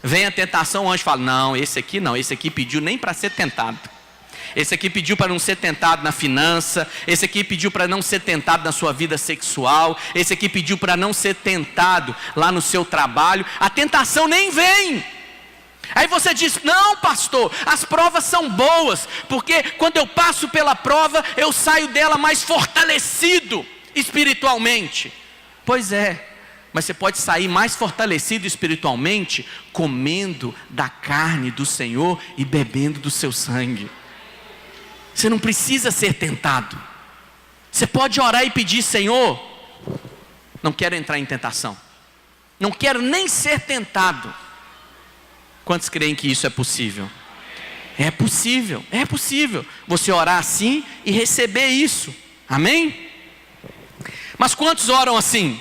Vem a tentação, o anjo fala: não, esse aqui pediu nem para ser tentado. Esse aqui pediu para não ser tentado na finança. Esse aqui pediu para não ser tentado na sua vida sexual. Esse aqui pediu para não ser tentado lá no seu trabalho. A tentação nem vem. Aí você diz: não, pastor, as provas são boas, porque quando eu passo pela prova, eu saio dela mais fortalecido espiritualmente. Pois é, mas você pode sair mais fortalecido espiritualmente comendo da carne do Senhor e bebendo do seu sangue. Você não precisa ser tentado. Você pode orar e pedir: Senhor, não quero entrar em tentação, não quero nem ser tentado. Quantos creem que isso é possível? É possível, é possível você orar assim e receber isso, amém? Mas quantos oram assim?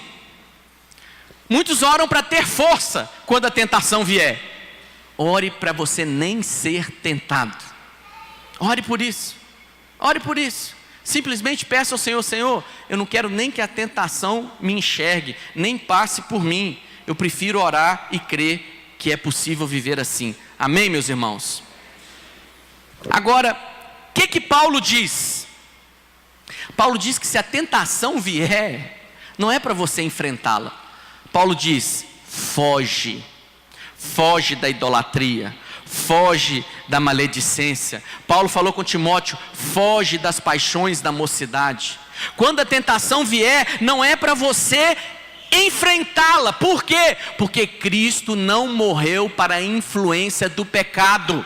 Muitos oram para ter força quando a tentação vier. Ore para você nem ser tentado. Ore por isso. Ore por isso. Simplesmente peça ao Senhor: Senhor, eu não quero nem que a tentação me enxergue, nem passe por mim. Eu prefiro orar e crer que é possível viver assim. Amém, meus irmãos? Agora, o que Paulo diz? Paulo diz que se a tentação vier, não é para você enfrentá-la. Paulo diz: foge. Foge da idolatria. Foge da maledicência. Paulo falou com Timóteo: foge das paixões da mocidade. Quando a tentação vier, não é para você enfrentá-la. Por quê? Porque Cristo não morreu para a influência do pecado.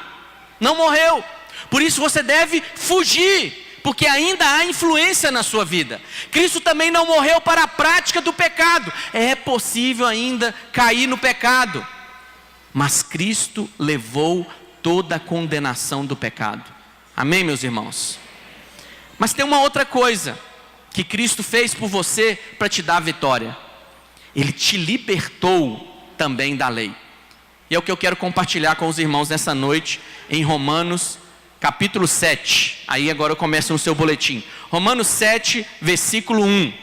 Não morreu. Por isso você deve fugir, porque ainda há influência na sua vida. Cristo também não morreu para a prática do pecado. É possível ainda cair no pecado, mas Cristo levou toda a condenação do pecado. Amém, meus irmãos? Mas tem uma outra coisa que Cristo fez por você para te dar a vitória. Ele te libertou também da lei. E é o que eu quero compartilhar com os irmãos nessa noite, em Romanos capítulo 7. Aí agora eu começo no seu boletim. Romanos 7, versículo 1.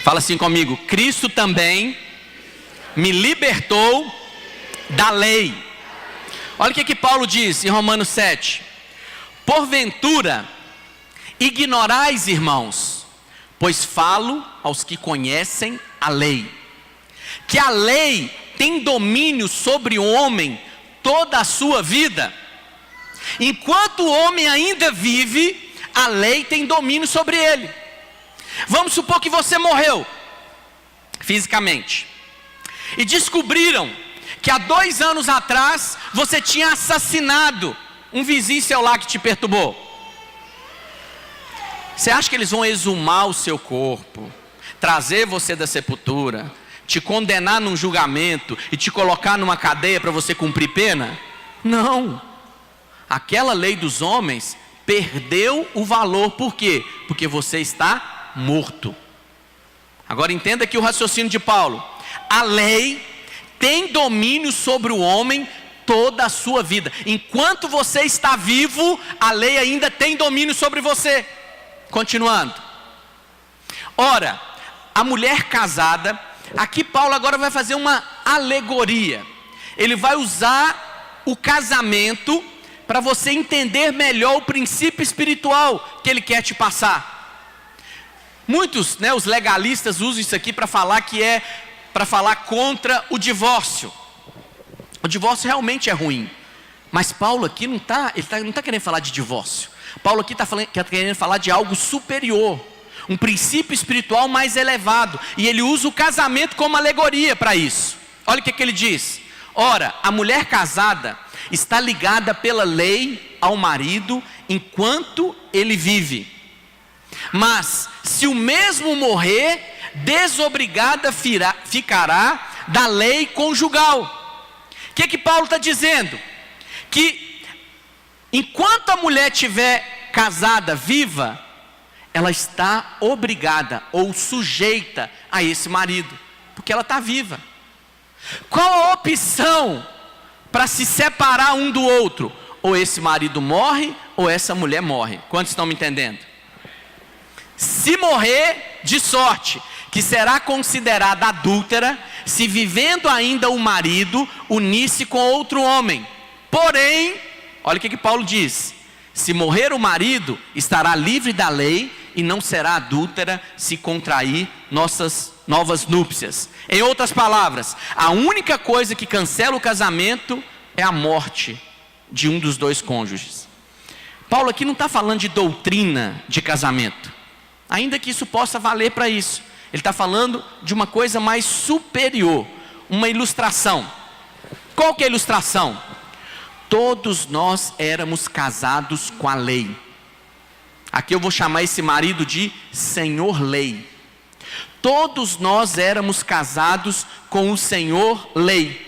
Fala assim comigo: Cristo também me libertou da lei. Olha o que Paulo diz em Romanos 7. Porventura ignorais, irmãos, pois falo aos que conhecem a lei, que a lei tem domínio sobre o homem toda a sua vida. Enquanto o homem ainda vive, a lei tem domínio sobre ele. Vamos supor que você morreu fisicamente e descobriram que há 2 anos atrás você tinha assassinado um vizinho seu lá que te perturbou. Você acha que eles vão exumar o seu corpo, trazer você da sepultura, te condenar num julgamento e te colocar numa cadeia para você cumprir pena? Não. Aquela lei dos homens perdeu o valor. Por quê? Porque você está morto. Agora entenda aqui o raciocínio de Paulo. A lei tem domínio sobre o homem toda a sua vida. Enquanto você está vivo, a lei ainda tem domínio sobre você. Continuando. Ora, a mulher casada, aqui Paulo agora vai fazer uma alegoria. Ele vai usar o casamento para você entender melhor o princípio espiritual que ele quer te passar. Muitos, os legalistas usam isso aqui para falar para falar contra o divórcio. O divórcio realmente é ruim, mas Paulo aqui não está querendo falar de divórcio. Paulo aqui está querendo falar de algo superior, um princípio espiritual mais elevado, e ele usa o casamento como alegoria para isso. Olha o que ele diz: ora, a mulher casada está ligada pela lei ao marido enquanto ele vive, mas se o mesmo morrer, desobrigada ficará da lei conjugal. O que Paulo está dizendo? Que enquanto a mulher estiver casada, viva, ela está obrigada ou sujeita a esse marido, porque ela está viva. Qual a opção para se separar um do outro? Ou esse marido morre, ou essa mulher morre. Quantos estão me entendendo? Se morrer, de sorte, que será considerada adúltera, se vivendo ainda o marido unir-se com outro homem. Porém, olha o que Paulo diz: se morrer o marido, estará livre da lei e não será adúltera se contrair novas núpcias. Em outras palavras, a única coisa que cancela o casamento é a morte de um dos dois cônjuges. Paulo aqui não está falando de doutrina de casamento, ainda que isso possa valer para isso. Ele está falando de uma coisa mais superior, uma ilustração. Qual que é a ilustração? Todos nós éramos casados com a lei. Aqui eu vou chamar esse marido de Senhor Lei. Todos nós éramos casados com o Senhor Lei.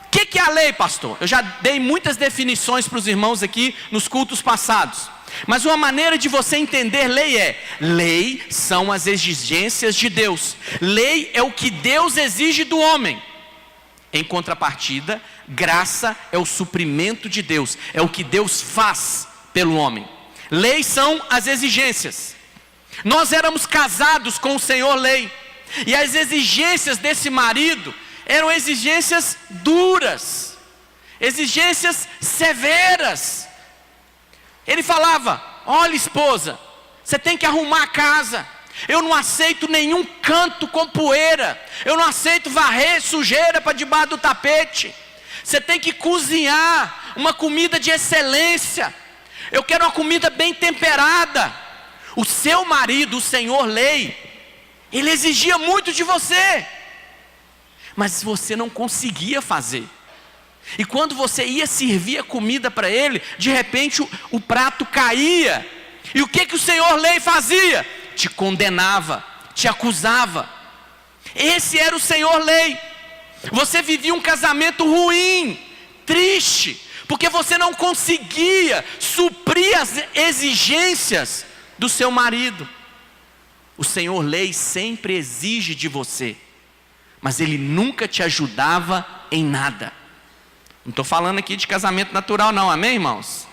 O que é a lei, pastor? Eu já dei muitas definições para os irmãos aqui nos cultos passados. Mas uma maneira de você entender lei lei são as exigências de Deus. Lei é o que Deus exige do homem. Em contrapartida, graça é o suprimento de Deus, é o que Deus faz pelo homem. Leis são as exigências. Nós éramos casados com o Senhor Lei, e as exigências desse marido eram exigências duras, exigências severas. Ele falava: olha, esposa, você tem que arrumar a casa. Eu não aceito nenhum canto com poeira. Eu não aceito varrer sujeira para debaixo do tapete. Você tem que cozinhar uma comida de excelência. Eu quero uma comida bem temperada. O seu marido, o Senhor Lei, ele exigia muito de você, mas você não conseguia fazer. E quando você ia servir a comida para ele, de repente o prato caía. E o que o Senhor Lei fazia? Te condenava, te acusava. Esse era o Senhor Lei. Você vivia um casamento ruim, triste, porque você não conseguia suprir as exigências do seu marido. O Senhor Lei sempre exige de você, mas ele nunca te ajudava em nada. Não estou falando aqui de casamento natural não, amém, irmãos?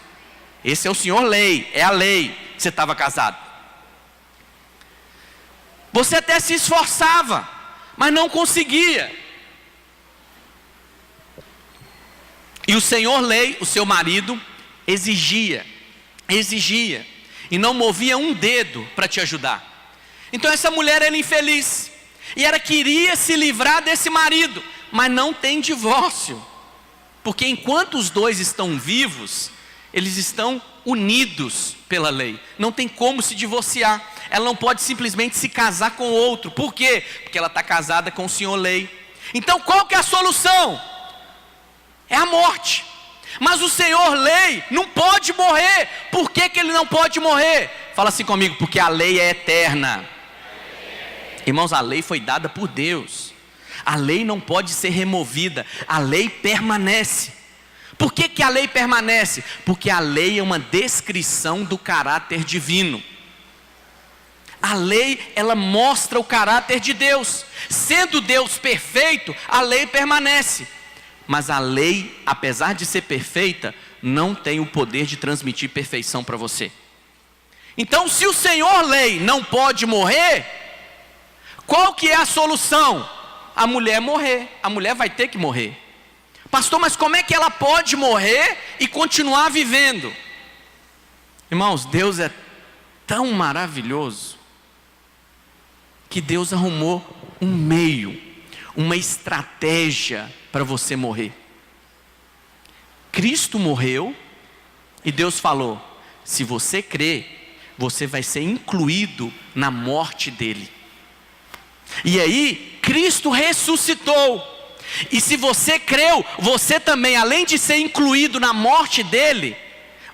Esse é o Senhor Lei, é a lei que você estava casado. Você até se esforçava, mas não conseguia. E o Senhor Lei, o seu marido, exigia, e não movia um dedo para te ajudar. Então essa mulher era infeliz, e ela queria se livrar desse marido, mas não tem divórcio. Porque enquanto os dois estão vivos, eles estão unidos pela lei. Não tem como se divorciar. Ela não pode simplesmente se casar com outro. Por quê? Porque ela está casada com o Senhor Lei. Então qual que é a solução? É a morte. Mas o Senhor Lei não pode morrer. Por que ele não pode morrer? Fala assim comigo: porque a lei é eterna. Irmãos, a lei foi dada por Deus. A lei não pode ser removida, a lei permanece. Por que a lei permanece? Porque a lei é uma descrição do caráter divino. A lei, ela mostra o caráter de Deus. Sendo Deus perfeito, a lei permanece. Mas a lei, apesar de ser perfeita, não tem o poder de transmitir perfeição para você. Então, se o Senhor Lei não pode morrer, Qual que é a solução? A mulher morrer. A mulher vai ter que morrer. Pastor, mas como é que ela pode morrer e continuar vivendo? Irmãos, Deus é tão maravilhoso que Deus arrumou um meio, uma estratégia para você morrer. Cristo morreu e Deus falou: se você crer, você vai ser incluído na morte dele. E aí, Cristo ressuscitou. E se você creu, você também, além de ser incluído na morte dele,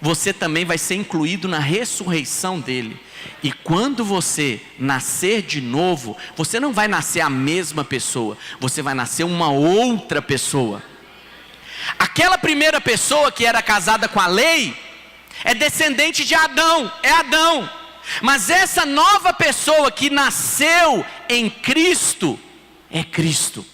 você também vai ser incluído na ressurreição dele. E quando você nascer de novo, você não vai nascer a mesma pessoa, você vai nascer uma outra pessoa. Aquela primeira pessoa que era casada com a lei, é descendente de Adão, é Adão. Mas essa nova pessoa que nasceu em Cristo, é Cristo.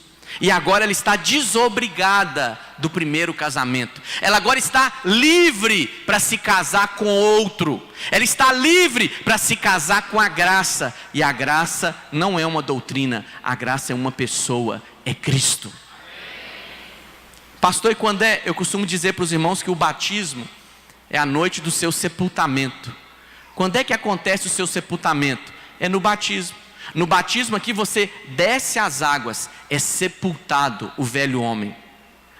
E agora ela está desobrigada do primeiro casamento. Ela agora está livre para se casar com outro. Ela está livre para se casar com a graça. E a graça não é uma doutrina, a graça é uma pessoa, é Cristo. Pastor, e quando é? Eu costumo dizer para os irmãos que o batismo é a noite do seu sepultamento. Quando é que acontece o seu sepultamento? É no batismo. No batismo aqui você desce as águas, é sepultado o velho homem.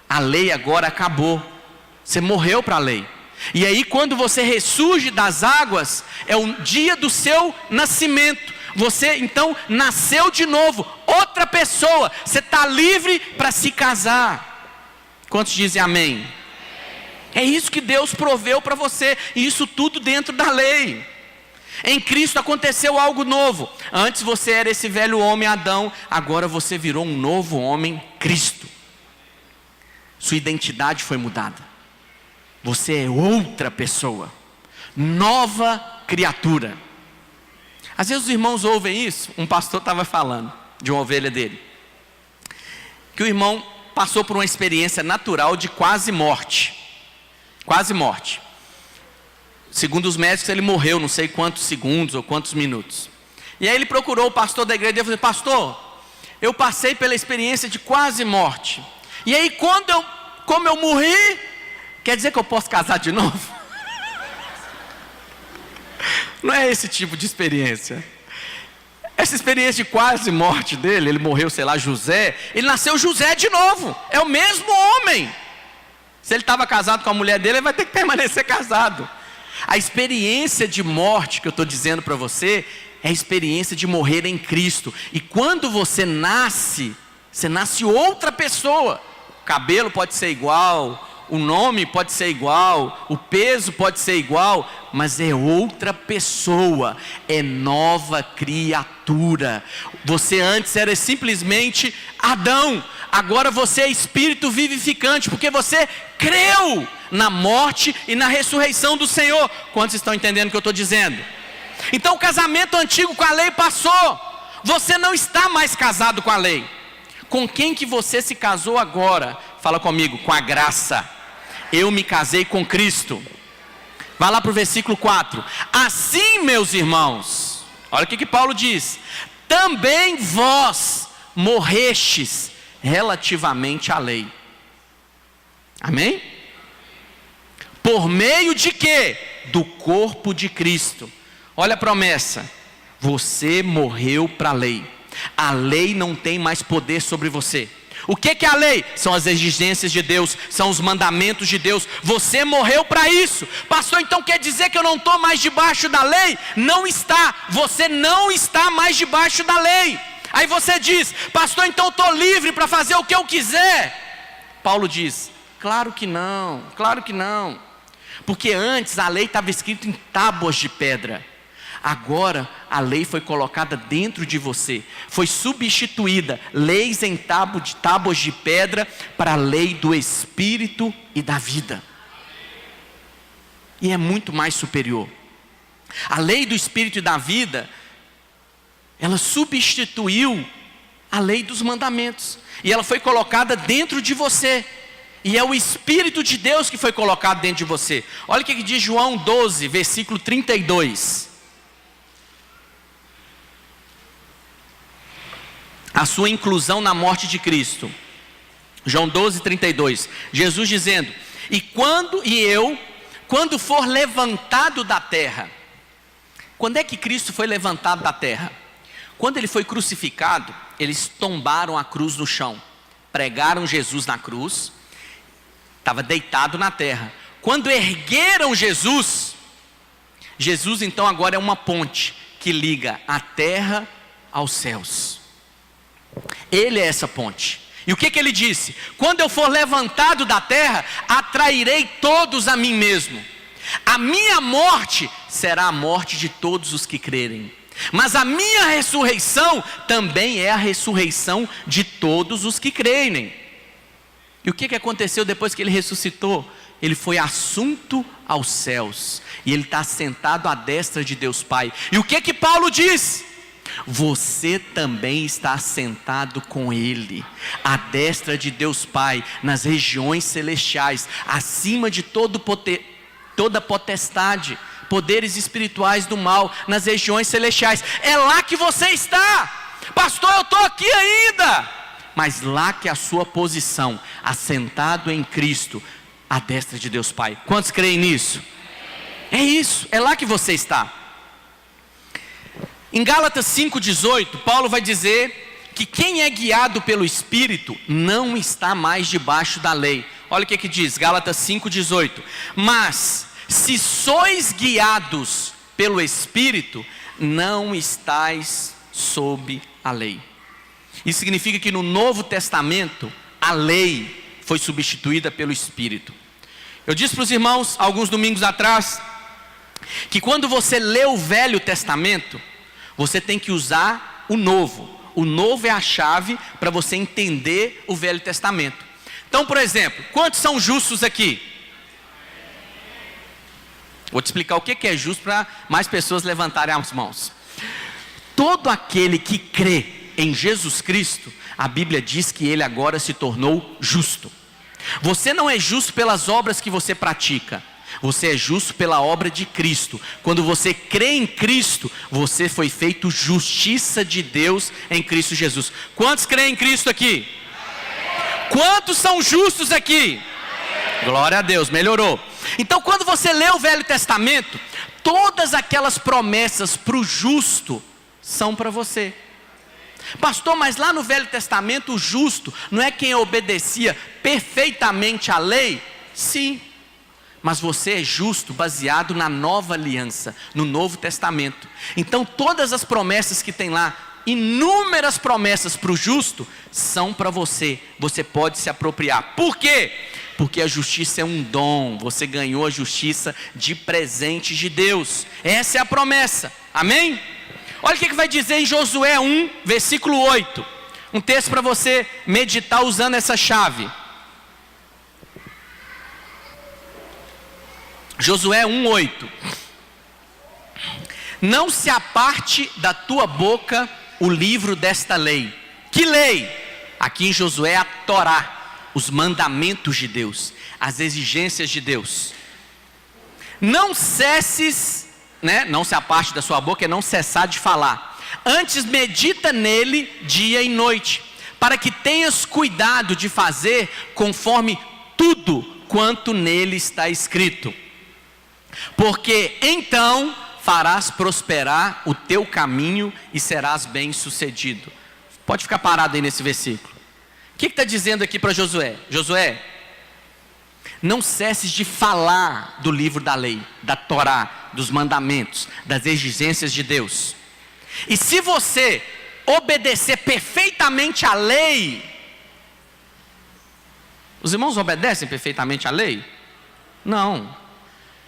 A lei agora acabou, você morreu para a lei. E aí quando você ressurge das águas, é o dia do seu nascimento. Você então nasceu de novo, outra pessoa. Você está livre para se casar. Quantos dizem amém? É isso que Deus proveu para você, e isso tudo dentro da lei. Em Cristo aconteceu algo novo. Antes você era esse velho homem Adão, agora você virou um novo homem Cristo. Sua identidade foi mudada. Você é outra pessoa, nova criatura. Às vezes os irmãos ouvem isso. Um pastor estava falando de uma ovelha dele, que o irmão passou por uma experiência natural de quase morte. Quase morte. Segundo os médicos, ele morreu não sei quantos segundos ou quantos minutos. E aí ele procurou o pastor da igreja e falou: pastor, eu passei pela experiência de quase morte. E aí como eu morri, quer dizer que eu posso casar de novo? Não é esse tipo de experiência. Essa experiência de quase morte dele, ele morreu, sei lá, José, ele nasceu José de novo. É o mesmo homem. Se ele estava casado com a mulher dele, ele vai ter que permanecer casado. A experiência de morte que eu estou dizendo para você é a experiência de morrer em Cristo. E quando você nasce outra pessoa. O cabelo pode ser igual, o nome pode ser igual, o peso pode ser igual, mas é outra pessoa, é nova criatura. Você antes era simplesmente Adão, agora você é espírito vivificante, porque você creu na morte e na ressurreição do Senhor. Quantos estão entendendo o que eu estou dizendo? Então o casamento antigo com a lei passou. Você não está mais casado com a lei. Com quem que você se casou agora? Fala comigo, com a graça. Eu me casei com Cristo. Vai lá para o versículo 4. Assim, meus irmãos, olha o que Paulo diz: também vós morrestes relativamente à lei. Amém? Por meio de quê? Do corpo de Cristo. Olha a promessa: você morreu para a lei. A lei não tem mais poder sobre você. O que é a lei? São as exigências de Deus, são os mandamentos de Deus. Você morreu para isso. Pastor, então quer dizer que eu não estou mais debaixo da lei? Não está. Você não está mais debaixo da lei. Aí você diz: pastor, então eu estou livre para fazer o que eu quiser. Paulo diz: claro que não, claro que não. Porque antes a lei estava escrita em tábuas de pedra. Agora a lei foi colocada dentro de você. Foi substituída, leis em tábuas de pedra, para a lei do Espírito e da vida. E é muito mais superior. A lei do Espírito e da vida, ela substituiu a lei dos mandamentos. E ela foi colocada dentro de você. E é o Espírito de Deus que foi colocado dentro de você. Olha o que diz João 12, versículo 32. a sua inclusão na morte de Cristo. João 12:32, Jesus dizendo: quando for levantado da terra. Quando é que Cristo foi levantado da terra? Quando ele foi crucificado, eles tombaram a cruz no chão, pregaram Jesus na cruz, estava deitado na terra. Quando ergueram Jesus então agora é uma ponte que liga a terra aos céus. Ele é essa ponte. E o que ele disse? Quando eu for levantado da terra, atrairei todos a mim mesmo. A minha morte será a morte de todos os que crerem, mas a minha ressurreição também é a ressurreição de todos os que creem. E o que aconteceu depois que ele ressuscitou? Ele foi assunto aos céus, e ele está sentado à destra de Deus Pai. E o que Paulo diz? Você também está sentado com ele, à destra de Deus Pai, nas regiões celestiais, acima de toda potestade, poderes espirituais do mal, nas regiões celestiais. É lá que você está. Pastor, eu estou aqui ainda. Mas lá que é a sua posição, assentado em Cristo, à destra de Deus Pai. Quantos creem nisso? É isso, é lá que você está. Em Gálatas 5:18, Paulo vai dizer que quem é guiado pelo Espírito não está mais debaixo da lei. Olha o que diz, Gálatas 5:18. Mas se sois guiados pelo Espírito, não estáis sob a lei. Isso significa que no Novo Testamento, a lei foi substituída pelo Espírito. Eu disse para os irmãos, alguns domingos atrás, que quando você lê o Velho Testamento, você tem que usar o Novo. O Novo é a chave para você entender o Velho Testamento. Então, por exemplo, quantos são justos aqui? Vou te explicar o que é justo para mais pessoas levantarem as mãos. Todo aquele que crê em Jesus Cristo, a Bíblia diz que ele agora se tornou justo. Você não é justo pelas obras que você pratica, você é justo pela obra de Cristo. Quando você crê em Cristo, você foi feito justiça de Deus em Cristo Jesus. Quantos creem em Cristo aqui? Quantos são justos aqui? Glória a Deus, melhorou. Então, quando você lê o Velho Testamento, todas aquelas promessas para o justo são para você. Pastor, mas lá no Velho Testamento o justo não é quem obedecia perfeitamente à lei? Sim, mas você é justo baseado na nova aliança, no Novo Testamento. Então todas as promessas que tem lá, inúmeras promessas para o justo, são para você. Você pode se apropriar. Por quê? Porque a justiça é um dom. Você ganhou a justiça de presente de Deus. Essa é a promessa, amém? Olha o que vai dizer em Josué 1, versículo 8. Um texto para você meditar usando essa chave. Josué 1, 8. Não se aparte da tua boca o livro desta lei. Que lei? Aqui em Josué a Torá, os mandamentos de Deus, as exigências de Deus. Não cesses, não se aparte da sua boca, é não cessar de falar. Antes medita nele dia e noite, para que tenhas cuidado de fazer conforme tudo quanto nele está escrito. Porque então farás prosperar o teu caminho e serás bem-sucedido. Pode ficar parado aí nesse versículo. O que está dizendo aqui para Josué? Josué, não cesses de falar do livro da lei, da Torá, dos mandamentos, das exigências de Deus. E se você obedecer perfeitamente à lei, os irmãos obedecem perfeitamente à lei? Não.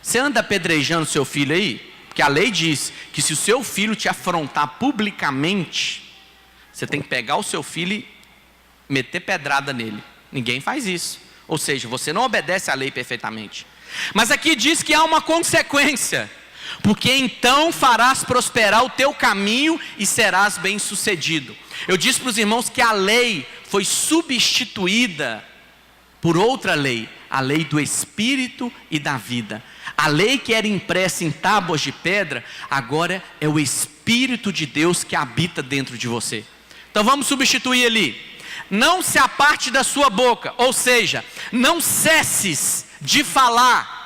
Você anda apedrejando seu filho aí? Porque a lei diz que se o seu filho te afrontar publicamente, você tem que pegar o seu filho e meter pedrada nele. Ninguém faz isso. Ou seja, você não obedece à lei perfeitamente. Mas aqui diz que há uma consequência. Porque então farás prosperar o teu caminho e serás bem-sucedido. Eu disse para os irmãos que a lei foi substituída por outra lei, a lei do Espírito e da vida. A lei que era impressa em tábuas de pedra, agora é o Espírito de Deus que habita dentro de você. Então vamos substituir ali. Não se aparte da sua boca, ou seja, não cesses de falar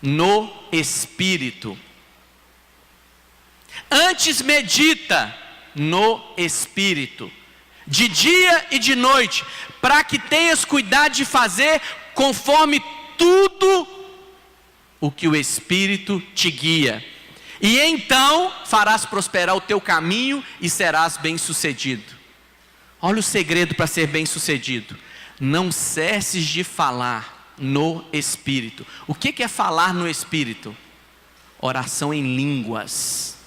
no Espírito. Antes medita no Espírito, de dia e de noite, para que tenhas cuidado de fazer conforme tudo o que o Espírito te guia. E então farás prosperar o teu caminho e serás bem-sucedido. Olha o segredo para ser bem-sucedido. Não cesses de falar no Espírito. O que é falar no Espírito? Oração em línguas.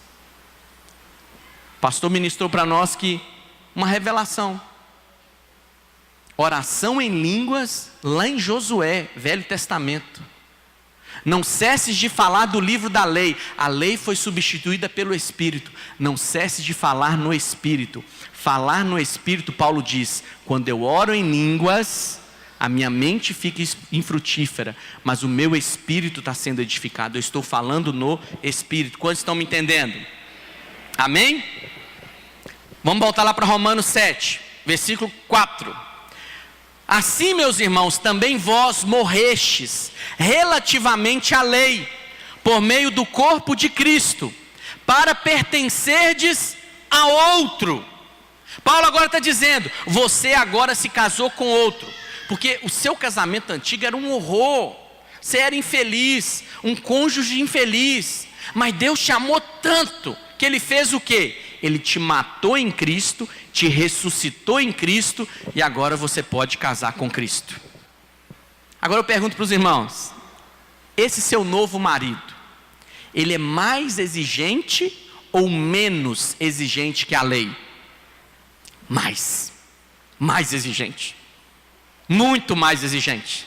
O pastor ministrou para nós que uma revelação. Oração em línguas lá em Josué, Velho Testamento. Não cesses de falar do livro da lei. A lei foi substituída pelo Espírito. Não cesses de falar no Espírito. Falar no Espírito, Paulo diz: quando eu oro em línguas, a minha mente fica infrutífera, mas o meu espírito está sendo edificado. Eu estou falando no Espírito. Quantos estão me entendendo? Amém? Vamos voltar lá para Romanos 7, versículo 4. Assim, meus irmãos, também vós morrestes relativamente à lei, por meio do corpo de Cristo, para pertencerdes a outro. Paulo agora está dizendo, você agora se casou com outro, porque o seu casamento antigo era um horror, você era infeliz, um cônjuge infeliz, mas Deus te amou tanto, que Ele fez o quê? Ele te matou em Cristo, te ressuscitou em Cristo, e agora você pode casar com Cristo. Agora eu pergunto para os irmãos, esse seu novo marido, ele é mais exigente ou menos exigente que a lei? Mais exigente, muito mais exigente.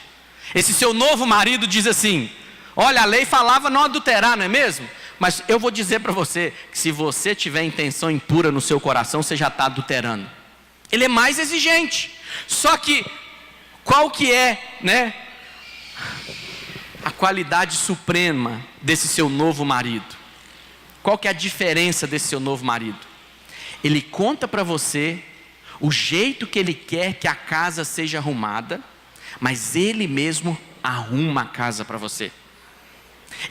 Esse seu novo marido diz assim, olha, a lei falava não adulterar, não é mesmo? Mas eu vou dizer para você, que se você tiver intenção impura no seu coração, você já está adulterando. Ele é mais exigente, só que, qual que é, né, a qualidade suprema desse seu novo marido? Qual que é a diferença desse seu novo marido? Ele conta para você o jeito que ele quer que a casa seja arrumada, mas ele mesmo arruma a casa para você.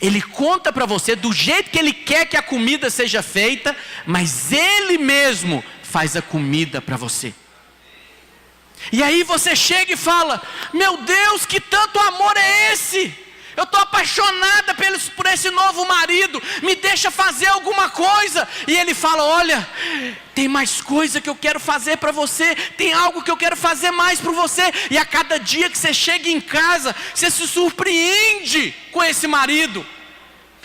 Ele conta para você do jeito que ele quer que a comida seja feita, mas ele mesmo faz a comida para você. E aí você chega e fala, meu Deus, que tanto amor é esse? Eu estou apaixonada por esse novo marido, me deixa fazer alguma coisa. E ele fala, olha, tem mais coisa que eu quero fazer para você, tem algo que eu quero fazer mais para você. E a cada dia que você chega em casa, você se surpreende com esse marido,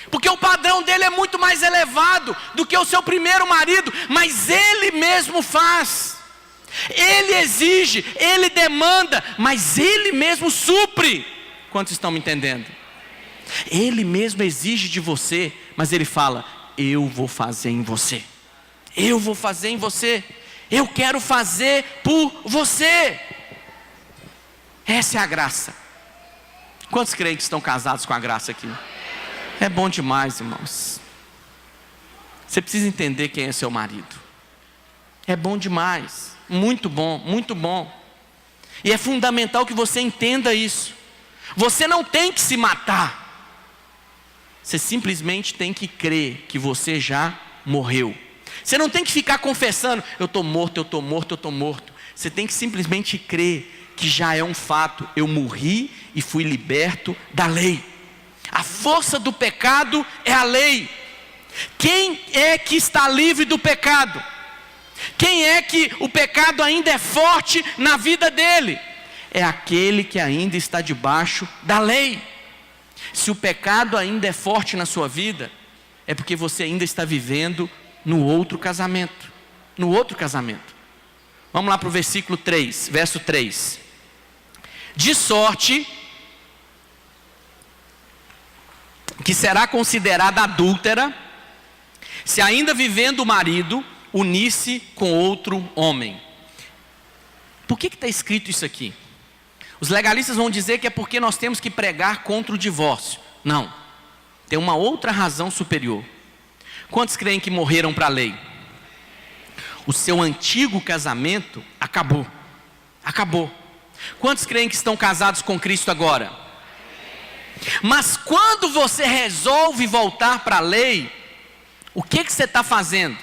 porque o padrão dele é muito mais elevado do que o seu primeiro marido, mas ele mesmo faz. Ele exige, ele demanda, mas ele mesmo supre. Quantos estão me entendendo? Ele mesmo exige de você, mas ele fala, eu vou fazer em você. Eu vou fazer em você. Eu quero fazer por você. Essa é a graça. Quantos crentes estão casados com a graça aqui? É bom demais, irmãos. Você precisa entender quem é seu marido. É bom demais. Muito bom, muito bom. E é fundamental que você entenda isso. Você não tem que se matar. Você simplesmente tem que crer que você já morreu. Você não tem que ficar confessando, eu estou morto, eu estou morto, eu estou morto. Você tem que simplesmente crer que já é um fato. Eu morri e fui liberto da lei. A força do pecado é a lei. Quem é que está livre do pecado? Quem é que o pecado ainda é forte na vida dele? É aquele que ainda está debaixo da lei. Se o pecado ainda é forte na sua vida, é porque você ainda está vivendo no outro casamento. No outro casamento. Vamos lá para o versículo 3, verso 3. De sorte que será considerada adúltera, se ainda vivendo o marido, unir-se com outro homem. Por que está escrito isso aqui? Os legalistas vão dizer que é porque nós temos que pregar contra o divórcio. Não, tem uma outra razão superior. Quantos creem que morreram para a lei? O seu antigo casamento acabou. Acabou. Quantos creem que estão casados com Cristo agora? Mas quando você resolve voltar para a lei, o que você está fazendo?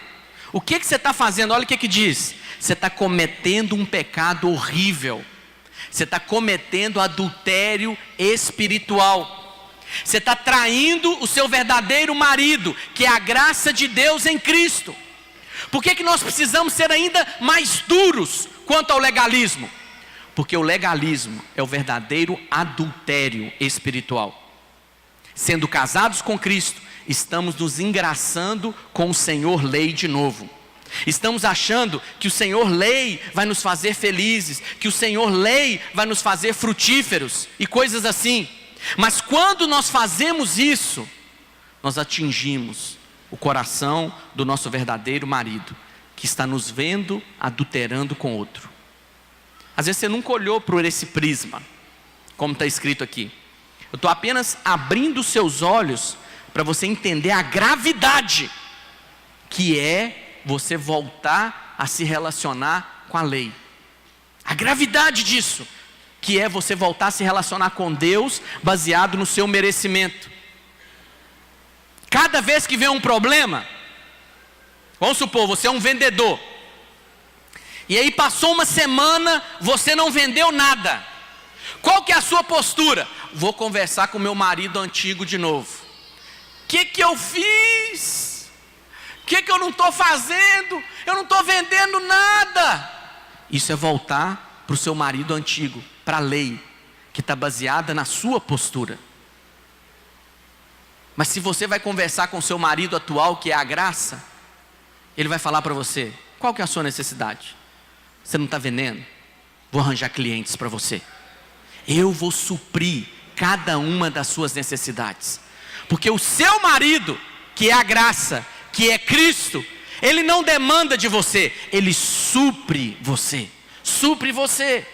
O que você está fazendo? Olha o que diz. Você está cometendo um pecado horrível. Você está cometendo adultério espiritual. Você está traindo o seu verdadeiro marido, que é a graça de Deus em Cristo. Por que nós precisamos ser ainda mais duros quanto ao legalismo? Porque o legalismo é o verdadeiro adultério espiritual. Sendo casados com Cristo, estamos nos engraçando com o Senhor Lei de novo. Estamos achando que o Senhor Lei vai nos fazer felizes, que o Senhor Lei vai nos fazer frutíferos e coisas assim. Mas quando nós fazemos isso, nós atingimos o coração do nosso verdadeiro marido, que está nos vendo adulterando com outro. Às vezes você nunca olhou por esse prisma, como está escrito aqui. Eu estou apenas abrindo os seus olhos para você entender a gravidade que é você voltar a se relacionar com a lei. A gravidade disso, que é você voltar a se relacionar com Deus baseado no seu merecimento. Cada vez que vem um problema, vamos supor, você é um vendedor, e aí passou uma semana, você não vendeu nada. Qual que é a sua postura? Vou conversar com meu marido antigo de novo. O que eu fiz? O que eu não estou fazendo? Eu não estou vendendo nada. Isso é voltar para o seu marido antigo, para a lei, que está baseada na sua postura. Mas se você vai conversar com o seu marido atual, que é a graça, ele vai falar para você, qual que é a sua necessidade? Você não está vendendo? Vou arranjar clientes para você. Eu vou suprir cada uma das suas necessidades. Porque o seu marido, que é a graça, que é Cristo, ele não demanda de você, ele supre você. Supre você.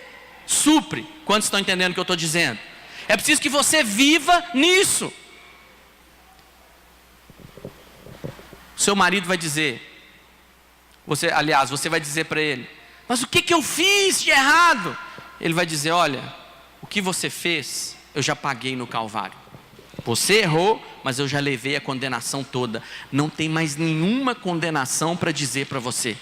Supre. Quantos estão entendendo o que eu estou dizendo? É preciso que você viva nisso. O seu marido vai dizer, você vai dizer para ele, mas o que eu fiz de errado? Ele vai dizer, olha, o que você fez, eu já paguei no Calvário. Você errou, mas eu já levei a condenação toda. Não tem mais nenhuma condenação para dizer para você.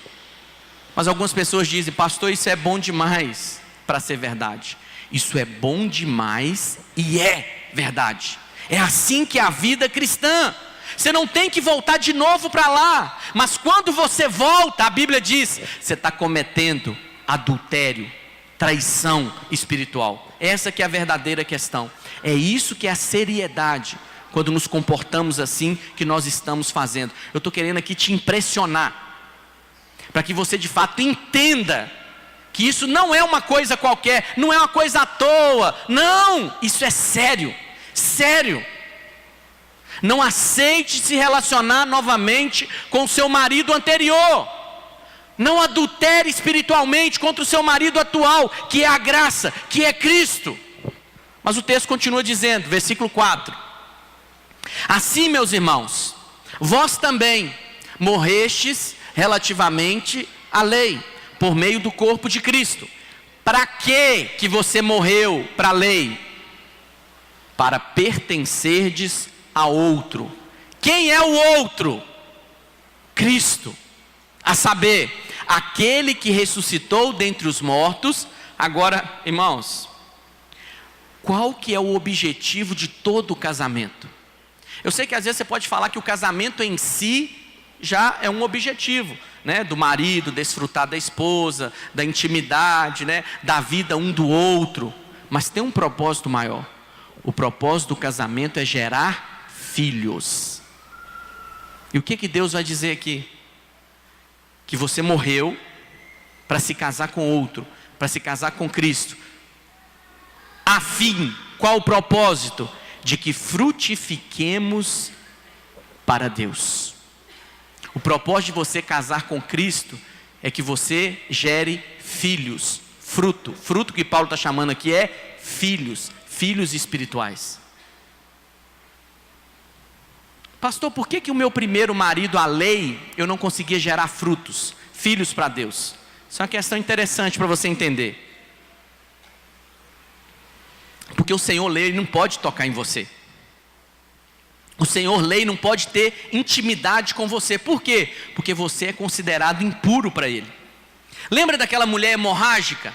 Mas algumas pessoas dizem, pastor, isso é bom demais para ser verdade. Isso é bom demais e é verdade. É assim que é a vida cristã. Você não tem que voltar de novo para lá. Mas quando você volta, a Bíblia diz, você está cometendo adultério, traição espiritual. Essa que é a verdadeira questão. É isso que é a seriedade. Quando nos comportamos assim, que nós estamos fazendo. Eu estou querendo aqui te impressionar. Para que você de fato entenda que isso não é uma coisa qualquer, não é uma coisa à toa. Não, isso é sério. Sério. Não aceite se relacionar novamente com o seu marido anterior. Não adultere espiritualmente contra o seu marido atual, que é a graça, que é Cristo. Mas o texto continua dizendo, versículo 4. Assim, meus irmãos, vós também morrestes relativamente à lei, por meio do corpo de Cristo. Para que você morreu para a lei? Para pertencerdes a outro. Quem é o outro? Cristo. A saber, aquele que ressuscitou dentre os mortos. Agora, irmãos, qual que é o objetivo de todo o casamento? Eu sei que às vezes você pode falar que o casamento em si já é um objetivo, né? Do marido desfrutar da esposa, da intimidade, né? Da vida um do outro. Mas tem um propósito maior. O propósito do casamento é gerar filhos. E o que Deus vai dizer aqui? Que você morreu para se casar com outro, para se casar com Cristo. A fim, qual o propósito? De que frutifiquemos para Deus. O propósito de você casar com Cristo é que você gere filhos, fruto que Paulo está chamando aqui é filhos espirituais. Pastor, por que o meu primeiro marido, a lei, eu não conseguia gerar frutos, filhos para Deus. Isso é uma questão interessante para você entender. Porque o Senhor lei não pode tocar em você. O Senhor lei não pode ter intimidade com você. Por quê? Porque você é considerado impuro para Ele. Lembra daquela mulher hemorrágica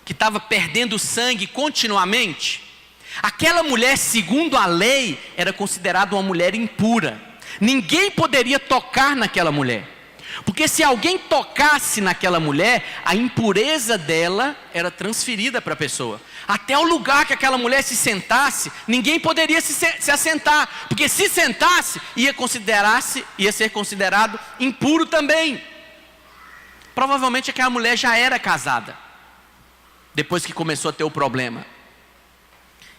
que estava perdendo sangue continuamente? Aquela mulher, segundo a lei, era considerada uma mulher impura. Ninguém poderia tocar naquela mulher, porque se alguém tocasse naquela mulher, a impureza dela era transferida para a pessoa. Até o lugar que aquela mulher se sentasse, ninguém poderia se assentar, porque se sentasse, ia ser considerado impuro também. Provavelmente aquela mulher já era casada, depois que começou a ter o problema.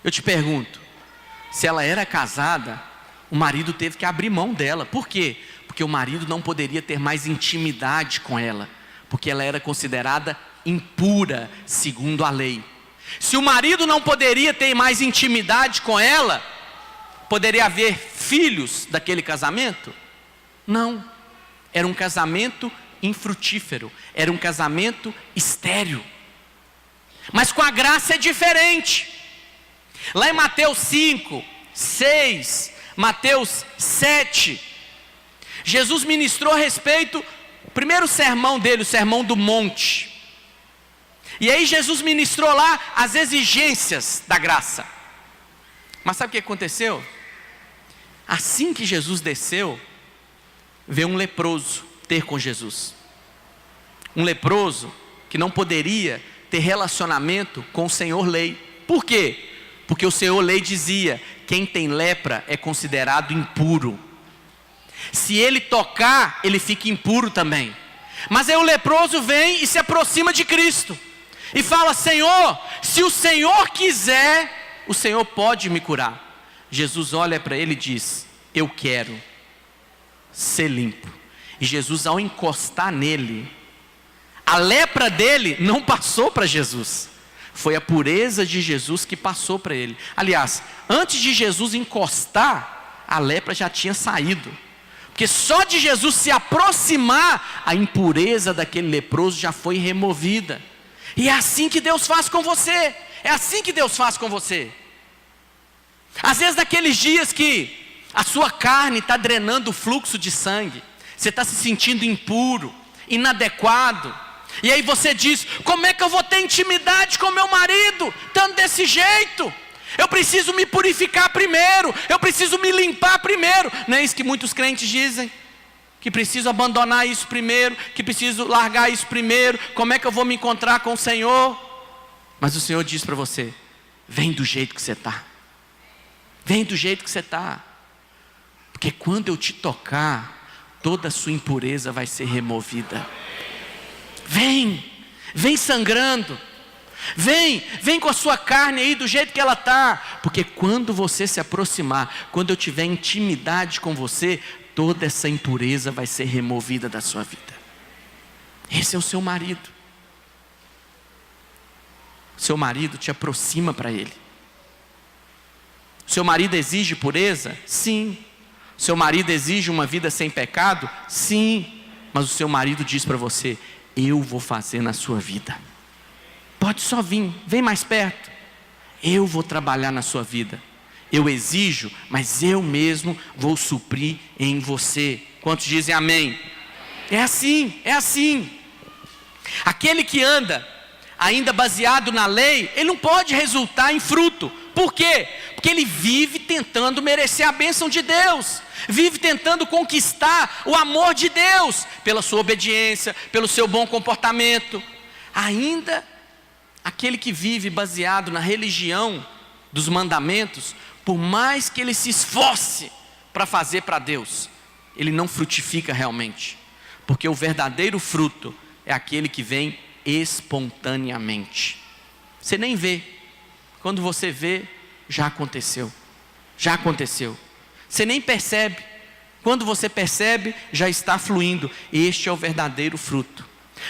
Eu te pergunto, se ela era casada, o marido teve que abrir mão dela. Por quê? Porque o marido não poderia ter mais intimidade com ela, porque ela era considerada impura segundo a lei. Se o marido não poderia ter mais intimidade com ela, poderia haver filhos daquele casamento? Não, era um casamento infrutífero, era um casamento estéril. Mas com a graça é diferente. Lá em Mateus 5, 6, Mateus 7, Jesus ministrou a respeito, o primeiro sermão dele, o sermão do monte. E aí Jesus ministrou lá as exigências da graça. Mas sabe o que aconteceu? Assim que Jesus desceu, veio um leproso ter com Jesus. Um leproso que não poderia ter relacionamento com o Senhor lei. Por quê? Porque o Senhor lei dizia: quem tem lepra é considerado impuro. Se ele tocar, ele fica impuro também. Mas aí o leproso vem e se aproxima de Cristo e fala: Senhor, se o Senhor quiser, o Senhor pode me curar. Jesus olha para ele e diz: eu quero ser limpo. E Jesus, ao encostar nele, a lepra dele não passou para Jesus, foi a pureza de Jesus que passou para ele. Aliás, antes de Jesus encostar, a lepra já tinha saído, porque só de Jesus se aproximar, a impureza daquele leproso já foi removida. E é assim que Deus faz com você. É assim que Deus faz com você. Às vezes naqueles dias que a sua carne está drenando o fluxo de sangue, você está se sentindo impuro, inadequado, e aí você diz: como é que eu vou ter intimidade com meu marido, estando desse jeito? Eu preciso me purificar primeiro, eu preciso me limpar primeiro. Não é isso que muitos crentes dizem? Que preciso abandonar isso primeiro, que preciso largar isso primeiro. Como é que eu vou me encontrar com o Senhor? Mas o Senhor diz para você: vem do jeito que você está. Vem do jeito que você está. Porque quando eu te tocar, toda a sua impureza vai ser removida. Vem sangrando. Vem com a sua carne aí do jeito que ela está. Porque quando você se aproximar, quando eu tiver intimidade com você, toda essa impureza vai ser removida da sua vida. Esse é o seu marido. Seu marido te aproxima para ele. Seu marido exige pureza? Sim. Seu marido exige uma vida sem pecado? Sim. Mas o seu marido diz para você: eu vou fazer na sua vida. Pode só vir, vem mais perto. Eu vou trabalhar na sua vida. Eu exijo, mas eu mesmo vou suprir em você. Quantos dizem amém? É assim, é assim. Aquele que anda ainda baseado na lei, ele não pode resultar em fruto. Por quê? Porque ele vive tentando merecer a bênção de Deus, vive tentando conquistar o amor de Deus, pela sua obediência, pelo seu bom comportamento. Ainda aquele que vive baseado na religião dos mandamentos, por mais que ele se esforce para fazer para Deus, ele não frutifica realmente, porque o verdadeiro fruto é aquele que vem espontaneamente. Você nem vê, quando você vê, já aconteceu. Você nem percebe, quando você percebe, já está fluindo. Este é o verdadeiro fruto.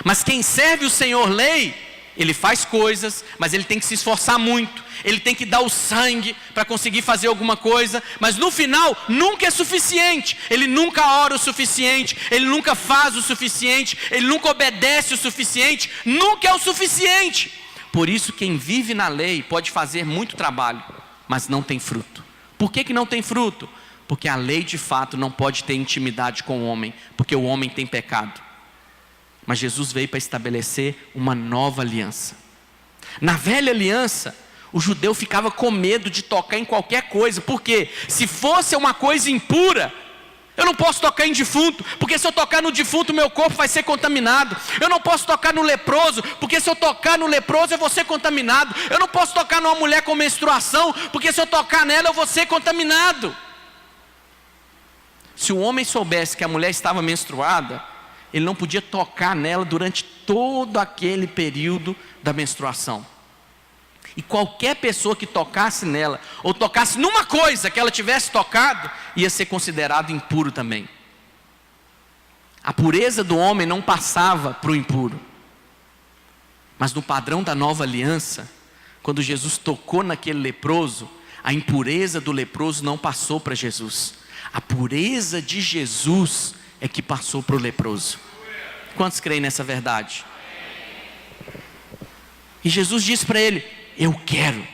Mas quem serve o Senhor lei, ele faz coisas, mas ele tem que se esforçar muito, ele tem que dar o sangue para conseguir fazer alguma coisa, mas no final nunca é suficiente, ele nunca ora o suficiente, ele nunca faz o suficiente, ele nunca obedece o suficiente, nunca é o suficiente. Por isso quem vive na lei pode fazer muito trabalho, mas não tem fruto. Por que não tem fruto? Porque a lei de fato não pode ter intimidade com o homem, porque o homem tem pecado. Mas Jesus veio para estabelecer uma nova aliança. Na velha aliança, o judeu ficava com medo de tocar em qualquer coisa, porque se fosse uma coisa impura, eu não posso tocar em defunto, porque se eu tocar no defunto, meu corpo vai ser contaminado. Eu não posso tocar no leproso, porque se eu tocar no leproso, eu vou ser contaminado. Eu não posso tocar numa mulher com menstruação, porque se eu tocar nela, eu vou ser contaminado. Se o homem soubesse que a mulher estava menstruada, ele não podia tocar nela durante todo aquele período da menstruação. E qualquer pessoa que tocasse nela, ou tocasse numa coisa que ela tivesse tocado, ia ser considerado impuro também. A pureza do homem não passava para o impuro. Mas no padrão da nova aliança, quando Jesus tocou naquele leproso, a impureza do leproso não passou para Jesus. A pureza de Jesus é que passou para o leproso. Quantos creem nessa verdade? E Jesus disse para ele: eu quero.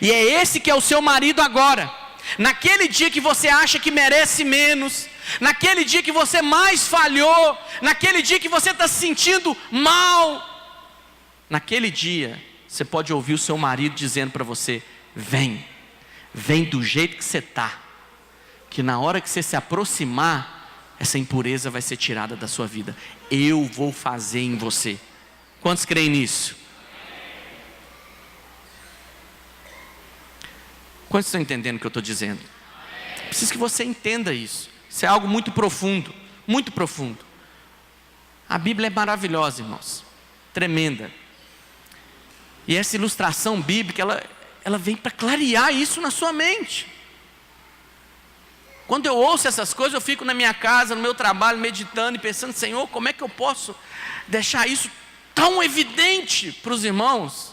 E é esse que é o seu marido agora. Naquele dia que você acha que merece menos, naquele dia que você mais falhou, naquele dia que você está se sentindo mal, naquele dia você pode ouvir o seu marido dizendo para você: vem do jeito que você está, que na hora que você se aproximar, essa impureza vai ser tirada da sua vida. Eu vou fazer em você. Quantos creem nisso? Quantos estão entendendo o que eu estou dizendo? Preciso que você entenda isso. Isso é algo muito profundo, muito profundo. A Bíblia é maravilhosa, irmãos, tremenda. E essa ilustração bíblica, ela vem para clarear isso na sua mente. Quando eu ouço essas coisas, eu fico na minha casa, no meu trabalho, meditando e pensando: Senhor, como é que eu posso deixar isso tão evidente para os irmãos?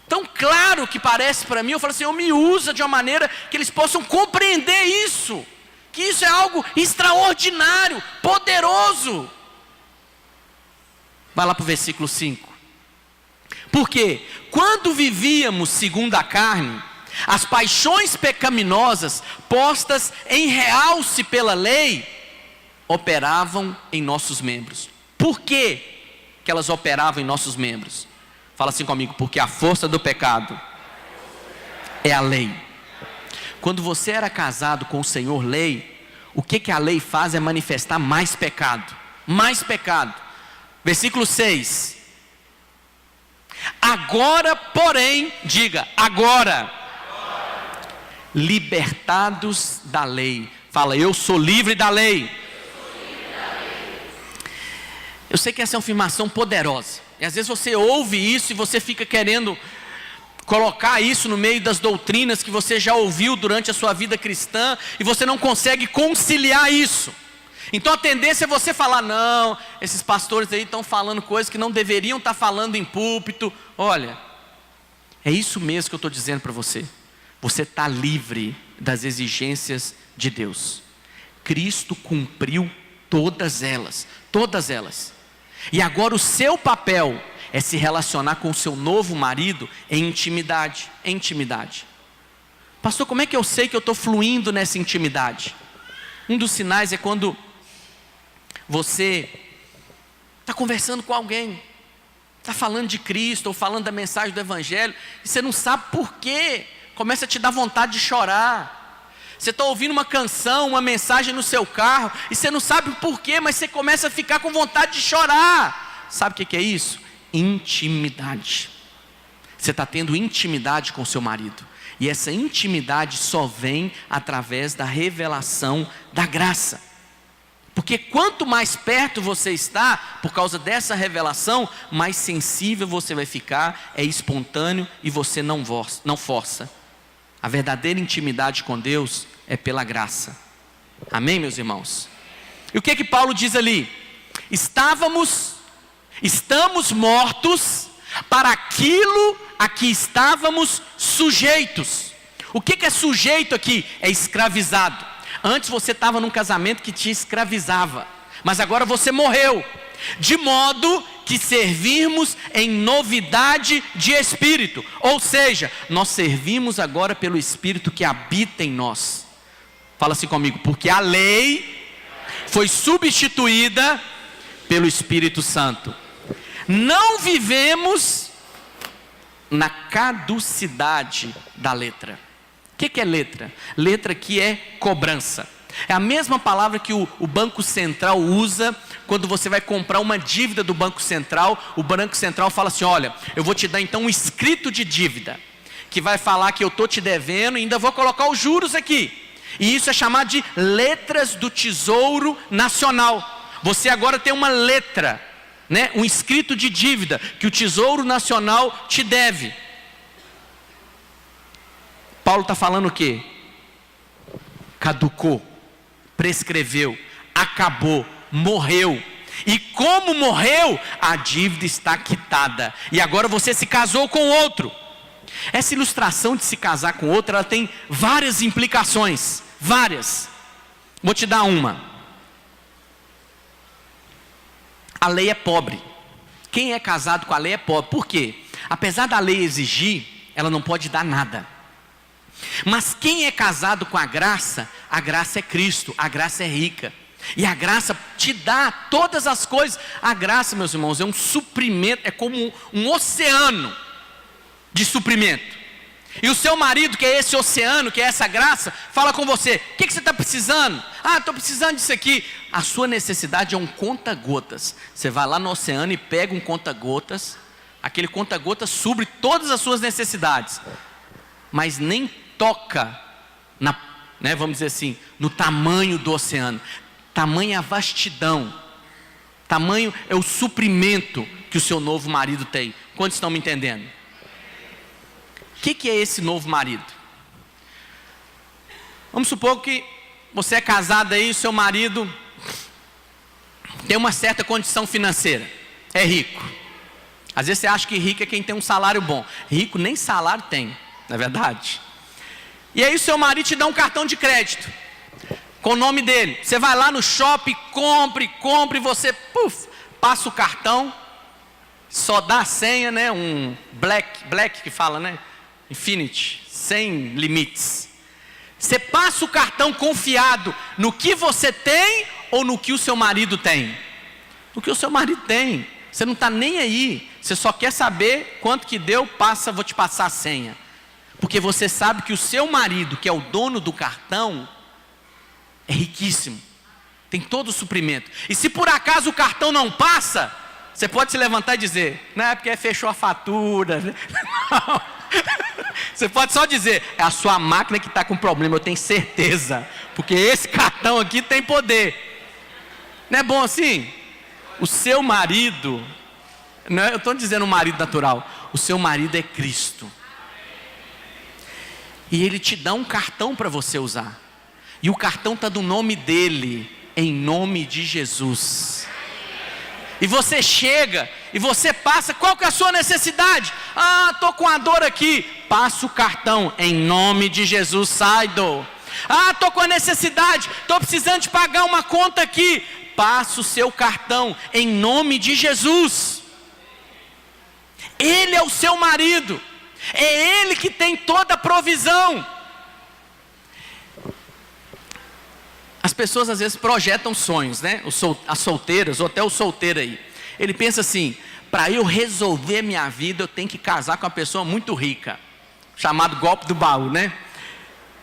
Tão claro que parece para mim. Eu falo: Senhor, me usa de uma maneira que eles possam compreender isso, que isso é algo extraordinário, poderoso. Vai lá para o versículo 5. Porque quando vivíamos segundo a carne, as paixões pecaminosas postas em realce pela lei operavam em nossos membros. Por que elas operavam em nossos membros? Fala assim comigo: porque a força do pecado é a lei. Quando você era casado com o Senhor lei, o que a lei faz é manifestar mais pecado. Mais pecado. Versículo 6. Agora, porém, diga, agora, libertados da lei. Fala: eu sou livre da lei. Eu sei que essa é uma afirmação poderosa. E às vezes você ouve isso e você fica querendo colocar isso no meio das doutrinas que você já ouviu durante a sua vida cristã, e você não consegue conciliar isso. Então a tendência é você falar: não, esses pastores aí estão falando coisas que não deveriam estar falando em púlpito. Olha, é isso mesmo que eu estou dizendo para você. Você está livre das exigências de Deus. Cristo cumpriu todas elas. Todas elas. E agora o seu papel é se relacionar com o seu novo marido em intimidade. Em intimidade. Pastor, como é que eu sei que eu estou fluindo nessa intimidade? Um dos sinais é quando você está conversando com alguém, está falando de Cristo ou falando da mensagem do Evangelho, e você não sabe por quê, começa a te dar vontade de chorar. Você está ouvindo uma canção, uma mensagem no seu carro, e você não sabe por quê, mas você começa a ficar com vontade de chorar. Sabe o que é isso? Intimidade. Você está tendo intimidade com seu marido, e essa intimidade só vem através da revelação da graça. Porque quanto mais perto você está, por causa dessa revelação, mais sensível você vai ficar, é espontâneo e você não força. A verdadeira intimidade com Deus é pela graça. Amém, meus irmãos? E o que Paulo diz ali? Estávamos Estamos mortos para aquilo a que estávamos sujeitos. O que é sujeito aqui? É escravizado. Antes você estava num casamento que te escravizava, mas agora você morreu. De modo que servirmos em novidade de espírito. Ou seja, nós servimos agora pelo Espírito que habita em nós. Fala assim comigo: porque a lei foi substituída pelo Espírito Santo. Não vivemos na caducidade da letra. O que é letra? Letra aqui é cobrança. É a mesma palavra que o Banco Central usa quando você vai comprar uma dívida do Banco Central. O Banco Central fala assim: olha, eu vou te dar então um escrito de dívida, que vai falar que eu estou te devendo e ainda vou colocar os juros aqui. E isso é chamado de letras do Tesouro Nacional. Você agora tem uma letra, né? Um escrito de dívida que o Tesouro Nacional te deve. Paulo está falando o quê? Caducou, prescreveu, acabou, morreu. E como morreu, a dívida está quitada. E agora você se casou com outro. Essa ilustração de se casar com outro, ela tem várias implicações. Várias. Vou te dar uma. A lei é pobre. Quem é casado com a lei é pobre. Por quê? Apesar da lei exigir, ela não pode dar nada. Mas quem é casado com a graça é Cristo, a graça é rica. E a graça te dá todas as coisas. A graça, meus irmãos, é um suprimento, é como um oceano de suprimento. E o seu marido, que é esse oceano, que é essa graça, fala com você: o que você está precisando? Ah, estou precisando disso aqui. A sua necessidade é um conta-gotas. Você vai lá no oceano e pega um conta-gotas. Aquele conta-gotas supre todas as suas necessidades, mas nem toca vamos dizer assim, no tamanho do oceano. Tamanho é a vastidão, tamanho é o suprimento que o seu novo marido tem. Quantos estão me entendendo? O que é esse novo marido? Vamos supor que você é casado aí, o seu marido tem uma certa condição financeira, é rico. Às vezes você acha que rico é quem tem um salário bom. Rico nem salário tem, não é verdade? E aí o seu marido te dá um cartão de crédito com o nome dele. Você vai lá no shopping, compre, você passa o cartão, só dá a senha, né? Um black que fala, né? Infinity, sem limites. Você passa o cartão confiado no que você tem ou no que o seu marido tem? No que o seu marido tem. Você não está nem aí. Você só quer saber quanto que deu, vou te passar a senha. Porque você sabe que o seu marido, que é o dono do cartão, é riquíssimo. Tem todo o suprimento. E se por acaso o cartão não passa, você pode se levantar e dizer: não é porque fechou a fatura. Não. Você pode só dizer: é a sua máquina que está com problema, eu tenho certeza. Porque esse cartão aqui tem poder. Não é bom assim? O seu marido, não é, eu estou dizendo um marido natural, o seu marido é Cristo. E ele te dá um cartão para você usar. E o cartão está do nome dele, em nome de Jesus. E você chega, e você passa, qual que é a sua necessidade? Ah, estou com a dor aqui. Passa o cartão, em nome de Jesus, sai dor. Ah, estou com a necessidade, estou precisando de pagar uma conta aqui. Passa o seu cartão, em nome de Jesus. Ele é o seu marido. É Ele que tem toda a provisão. As pessoas às vezes projetam sonhos, né? As solteiras ou até o solteiro aí. Ele pensa assim: para eu resolver minha vida eu tenho que casar com uma pessoa muito rica, chamado golpe do baú, né?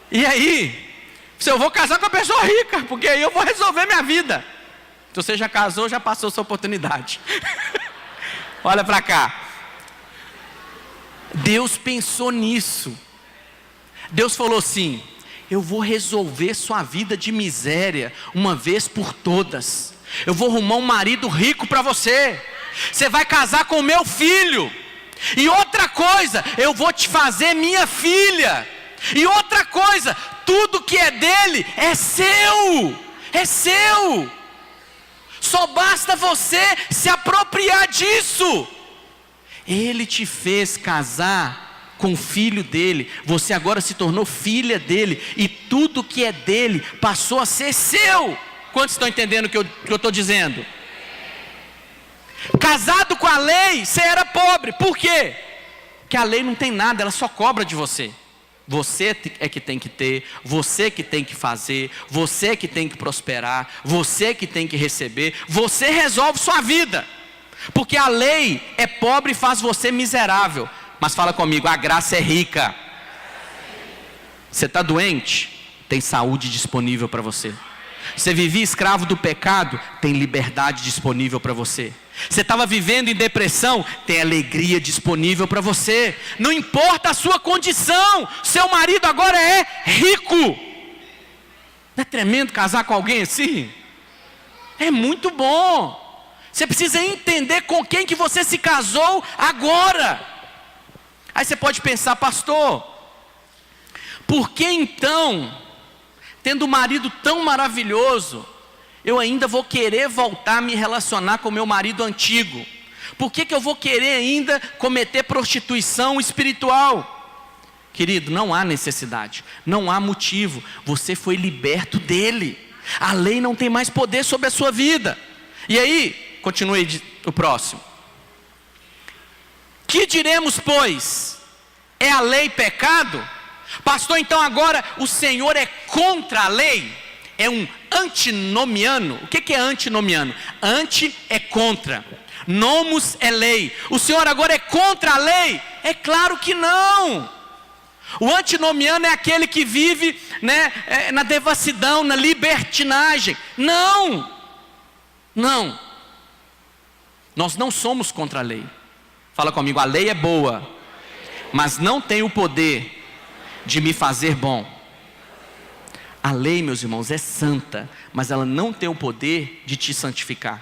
E aí, se eu vou casar com uma pessoa rica, porque aí eu vou resolver minha vida. Se você já casou, já passou sua oportunidade. Olha para cá. Deus pensou nisso. Deus falou assim: eu vou resolver sua vida de miséria uma vez por todas. Eu vou arrumar um marido rico para você. Você vai casar com o meu filho. E outra coisa, eu vou te fazer minha filha. E outra coisa, tudo que é dele é seu. É seu. Só basta você se apropriar disso. Ele te fez casar com o filho dele. Você agora se tornou filha dele. E tudo que é dele passou a ser seu. Quantos estão entendendo o que eu estou dizendo? Casado com a lei, você era pobre. Por quê? Porque a lei não tem nada, ela só cobra de você. Você é que tem que ter, você que tem que fazer, você que tem que prosperar, você que tem que receber, você resolve sua vida. Porque a lei é pobre e faz você miserável. Mas fala comigo, a graça é rica. Você está doente? Tem saúde disponível para você. Você vivia escravo do pecado? Tem liberdade disponível para você. Você estava vivendo em depressão? Tem alegria disponível para você. Não importa a sua condição, seu marido agora é rico. Não é tremendo casar com alguém assim? É muito bom. Você precisa entender com quem que você se casou agora. Aí você pode pensar, pastor, por que então, tendo um marido tão maravilhoso, eu ainda vou querer voltar a me relacionar com meu marido antigo? Por que eu vou querer ainda cometer prostituição espiritual? Querido, não há necessidade, não há motivo. Você foi liberto dele. A lei não tem mais poder sobre a sua vida. E aí, continue o próximo. Que diremos, pois? É a lei pecado? Pastor, então agora o Senhor é contra a lei? É um antinomiano? O que é antinomiano? Anti é contra, nomos é lei. O Senhor agora é contra a lei? É claro que não. O antinomiano é aquele que vive, na devassidão, na libertinagem. Não, não. Nós não somos contra a lei. Fala comigo, a lei é boa, mas não tem o poder de me fazer bom. A lei, meus irmãos, é santa, mas ela não tem o poder de te santificar.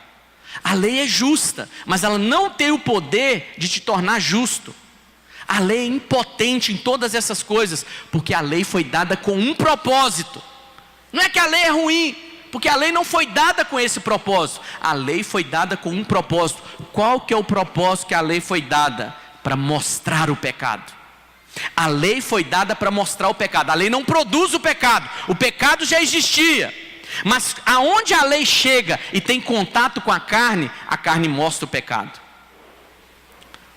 A lei é justa, mas ela não tem o poder de te tornar justo. A lei é impotente em todas essas coisas, porque a lei foi dada com um propósito. Não é que a lei é ruim, porque a lei não foi dada com esse propósito. A lei foi dada com um propósito. Qual que é o propósito que a lei foi dada? Para mostrar o pecado. A lei foi dada para mostrar o pecado. A lei não produz o pecado já existia. Mas aonde a lei chega e tem contato com a carne mostra o pecado.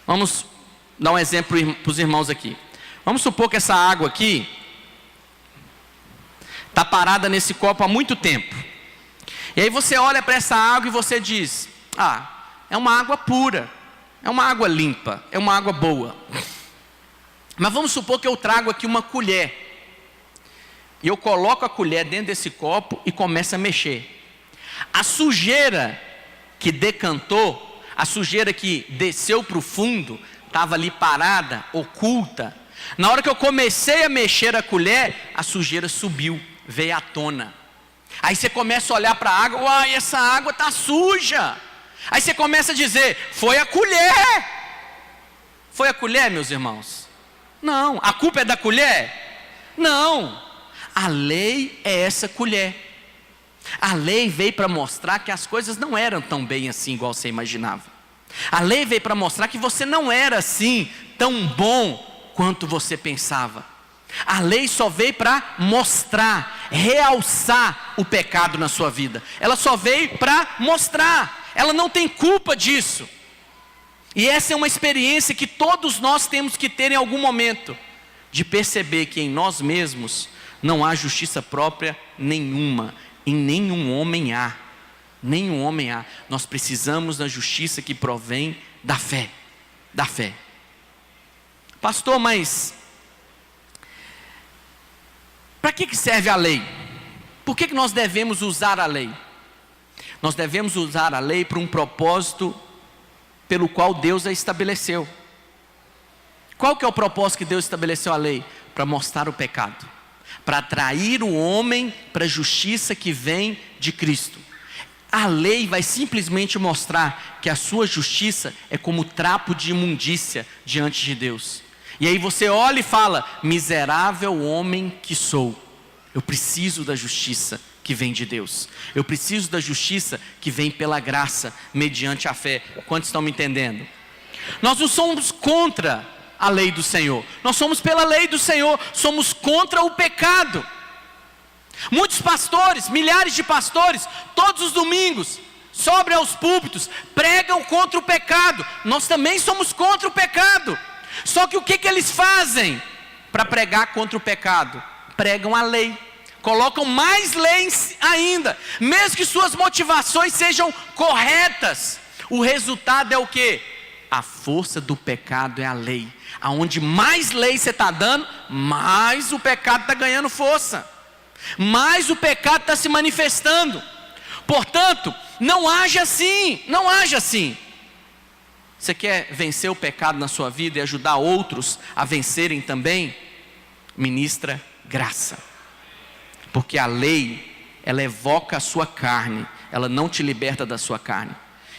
Vamos dar um exemplo para os irmãos aqui. Vamos supor que essa água aqui está parada nesse copo há muito tempo. E aí você olha para essa água e você diz: é uma água pura, é uma água limpa, é uma água boa. Mas vamos supor que eu trago aqui uma colher, e eu coloco a colher dentro desse copo e começo a mexer. A sujeira que decantou, a sujeira que desceu para o fundo, estava ali parada, oculta. Na hora que eu comecei a mexer a colher, a sujeira subiu, veio à tona. Aí você começa a olhar para a água: uai, essa água está suja. Aí você começa a dizer: foi a colher. Foi a colher, meus irmãos? Não. A culpa é da colher? Não. A lei é essa colher. A lei veio para mostrar que as coisas não eram tão bem assim igual você imaginava. A lei veio para mostrar que você não era assim tão bom quanto você pensava. A lei só veio para mostrar, realçar o pecado na sua vida. Ela só veio para mostrar. Ela não tem culpa disso. E essa é uma experiência que todos nós temos que ter em algum momento, de perceber que em nós mesmos não há justiça própria nenhuma. Em nenhum homem há. Nenhum homem há. Nós precisamos da justiça que provém da fé. Da fé. Pastor, mas para que serve a lei? Por que nós devemos usar a lei? Nós devemos usar a lei para um propósito pelo qual Deus a estabeleceu. Qual que é o propósito que Deus estabeleceu a lei? Para mostrar o pecado, para atrair o homem para a justiça que vem de Cristo. A lei vai simplesmente mostrar que a sua justiça é como trapo de imundícia diante de Deus. E aí você olha e fala: miserável homem que sou. Eu preciso da justiça que vem de Deus. Eu preciso da justiça que vem pela graça, mediante a fé. Quantos estão me entendendo? Nós não somos contra a lei do Senhor. Nós somos pela lei do Senhor. Somos contra o pecado. Muitos pastores, milhares de pastores, todos os domingos, sobem aos púlpitos, pregam contra o pecado. Nós também somos contra o pecado. Só que o que eles fazem para pregar contra o pecado? Pregam a lei, colocam mais leis ainda, mesmo que suas motivações sejam corretas. O resultado é o quê? A força do pecado é a lei. Aonde mais lei você está dando, mais o pecado está ganhando força, mais o pecado está se manifestando. Portanto, não age assim, não age assim. Você quer vencer o pecado na sua vida e ajudar outros a vencerem também? Ministra graça. Porque a lei, ela evoca a sua carne, ela não te liberta da sua carne.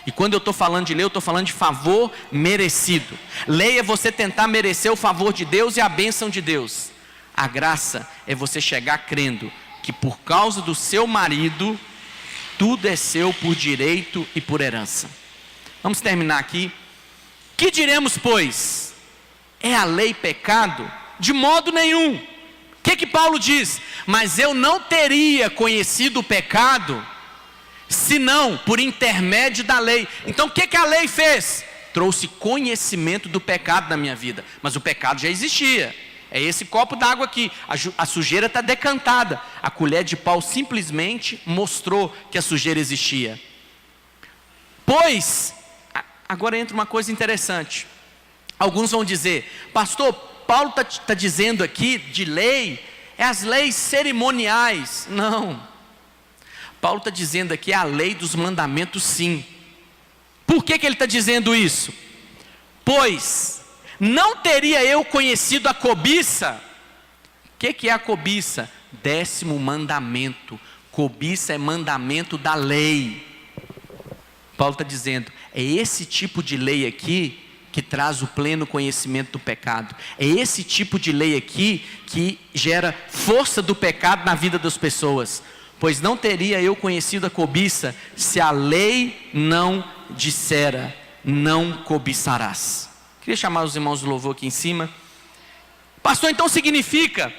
E quando eu estou falando de lei, eu estou falando de favor merecido. Lei é você tentar merecer o favor de Deus e a bênção de Deus. A graça é você chegar crendo que por causa do seu marido, tudo é seu por direito e por herança. Vamos terminar aqui. Que diremos, pois? É a lei pecado? De modo nenhum. O que Paulo diz? Mas eu não teria conhecido o pecado, senão por intermédio da lei. Então o que a lei fez? Trouxe conhecimento do pecado na minha vida. Mas o pecado já existia. É esse copo d'água aqui. A sujeira está decantada. A colher de pau simplesmente mostrou que a sujeira existia. Pois, agora entra uma coisa interessante. Alguns vão dizer: pastor, Paulo está dizendo aqui de lei, é as leis cerimoniais. Não. Paulo está dizendo aqui a lei dos mandamentos, sim. Por que ele está dizendo isso? Pois não teria eu conhecido a cobiça. O que é a cobiça? 10º mandamento. Cobiça é mandamento da lei. Paulo está dizendo, é esse tipo de lei aqui que traz o pleno conhecimento do pecado. É esse tipo de lei aqui que gera força do pecado na vida das pessoas. Pois não teria eu conhecido a cobiça, se a lei não dissera, não cobiçarás. Queria chamar os irmãos do louvor aqui em cima. Pastor, então significa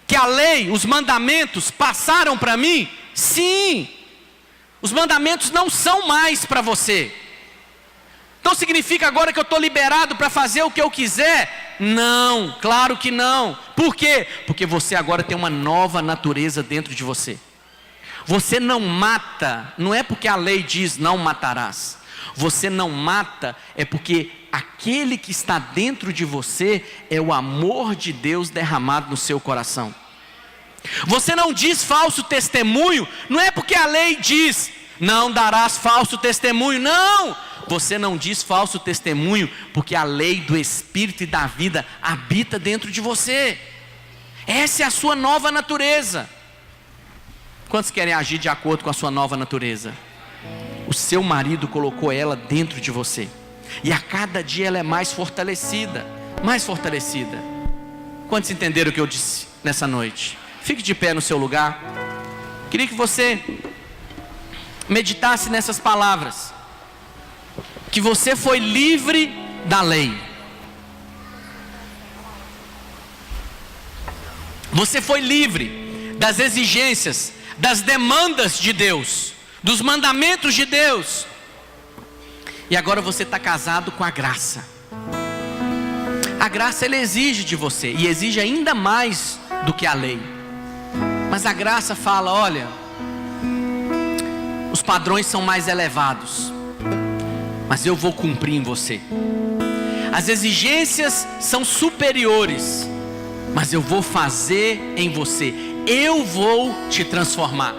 que a lei, os mandamentos passaram para mim? Sim. Os mandamentos não são mais para você. Então significa agora que eu estou liberado para fazer o que eu quiser? Não, claro que não. Por quê? Porque você agora tem uma nova natureza dentro de você. Você não mata, não é porque a lei diz não matarás. Você não mata, é porque aquele que está dentro de você é o amor de Deus derramado no seu coração. Você não diz falso testemunho, não é porque a lei diz não darás falso testemunho. Não, você não diz falso testemunho porque a lei do Espírito e da vida habita dentro de você. Essa é a sua nova natureza. Quantos querem agir de acordo com a sua nova natureza? O seu marido colocou ela dentro de você, e a cada dia ela é mais fortalecida, mais fortalecida. Quantos entenderam o que eu disse nessa noite? Fique de pé no seu lugar. Queria que você meditasse nessas palavras, que você foi livre da lei. Você foi livre das exigências, das demandas de Deus, dos mandamentos de Deus. E agora você está casado com a graça. A graça, ela exige de você, e exige ainda mais do que a lei. Mas a graça fala, olha, os padrões são mais elevados, mas eu vou cumprir em você. As exigências são superiores, mas eu vou fazer em você. Eu vou te transformar.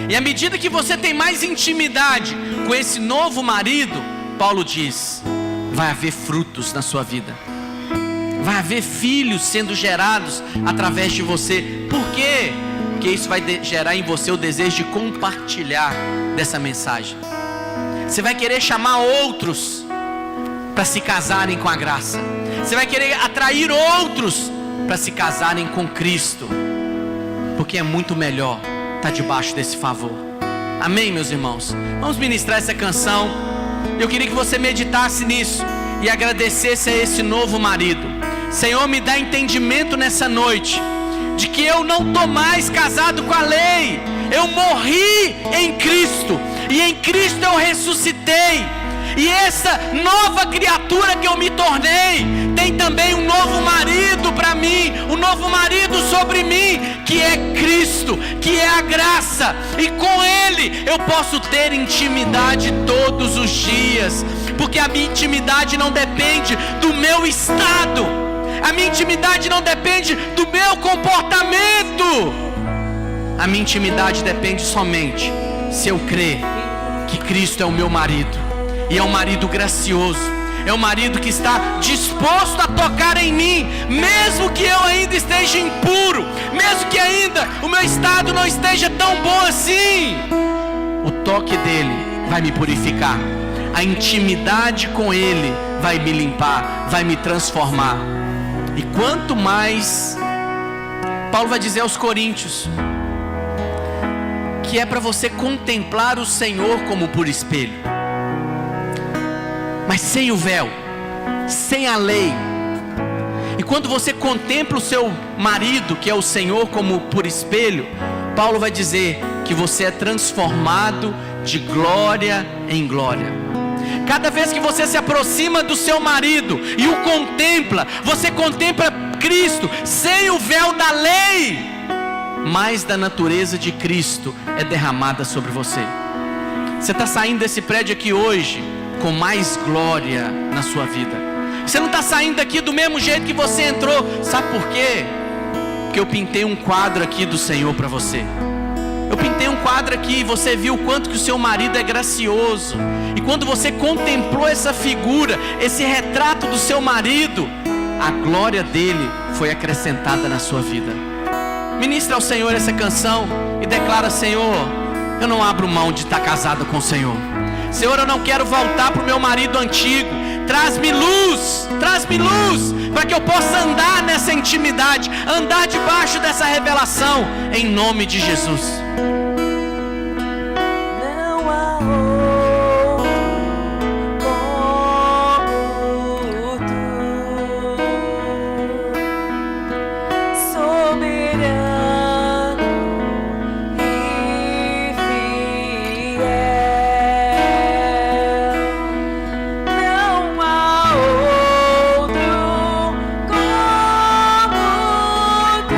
E à medida que você tem mais intimidade com esse novo marido, Paulo diz, vai haver frutos na sua vida. Vai haver filhos sendo gerados através de você. Por quê? Porque isso vai gerar em você o desejo de compartilhar dessa mensagem. Você vai querer chamar outros para se casarem com a graça. Você vai querer atrair outros para se casarem com Cristo. porque é muito melhor estar debaixo desse favor. Amém, meus irmãos? Vamos ministrar essa canção. Eu queria que você meditasse nisso e agradecesse a esse novo marido. Senhor, me dá entendimento nessa noite de que eu não estou mais casado com a lei. Eu morri em Cristo, e em Cristo eu ressuscitei. E essa nova criatura que eu me tornei tem também um novo marido para mim, um novo marido sobre mim, que é Cristo, que é a graça. E com Ele eu posso ter intimidade todos os dias, porque a minha intimidade não depende do meu estado, a minha intimidade não depende do meu comportamento. A minha intimidade depende somente se eu crer que Cristo é o meu marido. E é um marido gracioso, é um marido que está disposto a tocar em mim, mesmo que eu ainda esteja impuro, mesmo que ainda o meu estado não esteja tão bom assim. O toque dele vai me purificar, a intimidade com ele vai me limpar, vai me transformar. E quanto mais, Paulo vai dizer aos Coríntios, que é para você contemplar o Senhor como por espelho, mas sem o véu, sem a lei. E quando você contempla o seu marido, que é o Senhor, como por espelho, Paulo vai dizer que você é transformado de glória em glória. Cada vez que você se aproxima do seu marido e o contempla, você contempla Cristo sem o véu da lei. Mais da natureza de Cristo é derramada sobre você. Você está saindo desse prédio aqui hoje com mais glória na sua vida. Você não está saindo daqui do mesmo jeito que você entrou. Sabe por quê? Porque eu pintei um quadro aqui do Senhor para você. Eu pintei um quadro aqui e você viu o quanto que o seu marido é gracioso. E quando você contemplou essa figura, esse retrato do seu marido, a glória dele foi acrescentada na sua vida. Ministra ao Senhor essa canção e declara: Senhor, eu não abro mão de estar casado com o Senhor. Senhor, eu não quero voltar para o meu marido antigo. Traz-me luz, para que eu possa andar nessa intimidade, andar debaixo dessa revelação, em nome de Jesus. Não há outro como tu, soberano e fiel. Não há outro como tu,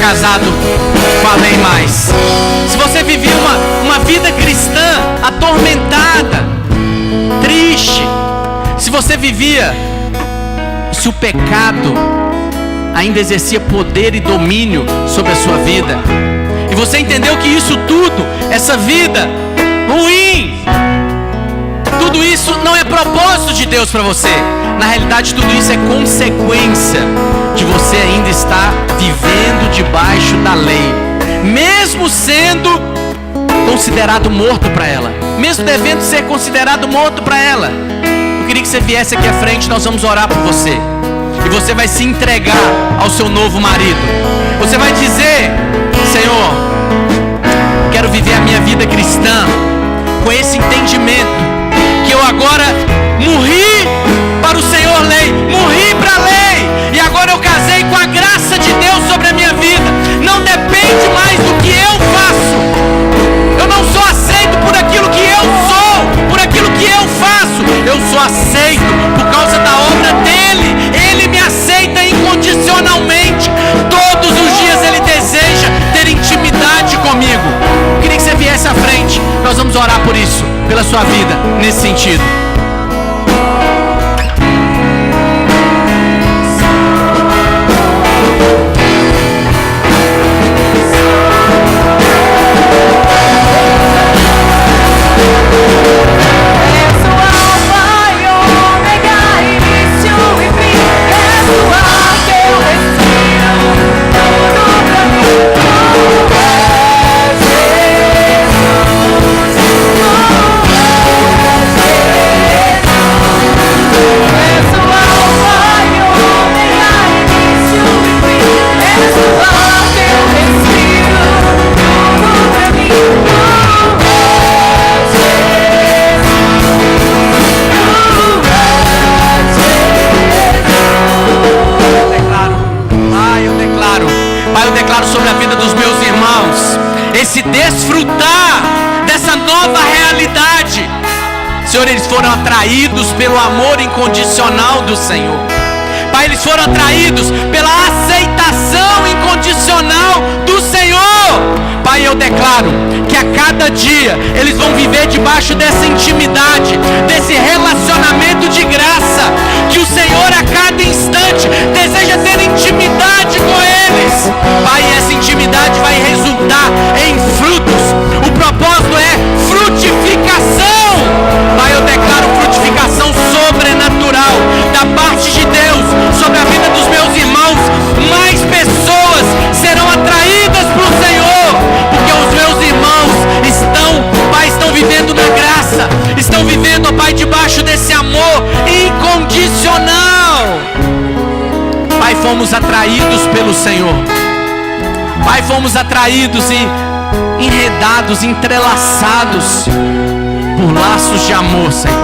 casado com a lei mais. Se você vivia uma vida cristã atormentada, triste, se você vivia, se o pecado ainda exercia poder e domínio sobre a sua vida, e você entendeu que isso tudo, essa vida ruim, tudo isso não é propósito de Deus para você. Na realidade, tudo isso é consequência de você ainda estar vivendo debaixo da lei, mesmo sendo considerado morto para ela, mesmo devendo ser considerado morto para ela. Eu queria que você viesse aqui à frente, nós vamos orar por você. E você vai se entregar ao seu novo marido. Você vai dizer: Senhor, quero viver a minha vida cristã com esse entendimento, que eu agora morri para o Senhor lei, morri para a lei, e agora eu casei com a graça de Deus sobre a minha vida. Não depende mais do que eu faço. Eu não sou aceito por aquilo que eu sou, por aquilo que eu faço. Eu sou aceito por causa da obra dele. Ele me aceita incondicionalmente. Todos os dias ele deseja ter intimidade comigo. Eu queria que você viesse à frente. Nós vamos orar por isso, pela sua vida, nesse sentido. Sobre a vida dos meus irmãos, esse desfrutar dessa nova realidade. Senhor, eles foram atraídos pelo amor incondicional do Senhor. Pai, eles foram atraídos pela aceitação incondicional do Senhor. Pai, eu declaro que a cada dia eles vão viver debaixo dessa intimidade, desse relacionamento de graça, que o Senhor a cada instante deseja ter intimidade com eles. Pai, essa intimidade vai resultar em frutos. O propósito é frutificação. Pai, eu declaro frutificação sobrenatural da parte de Deus sobre a vida dos meus irmãos. Mais pessoas serão atraídas para o Senhor, porque os meus irmãos estão vivendo na graça, estão vivendo, ó Pai, debaixo desse amor incondicional. Pai, fomos atraídos pelo Senhor. Pai, fomos atraídos e enredados, entrelaçados por laços de amor, Senhor,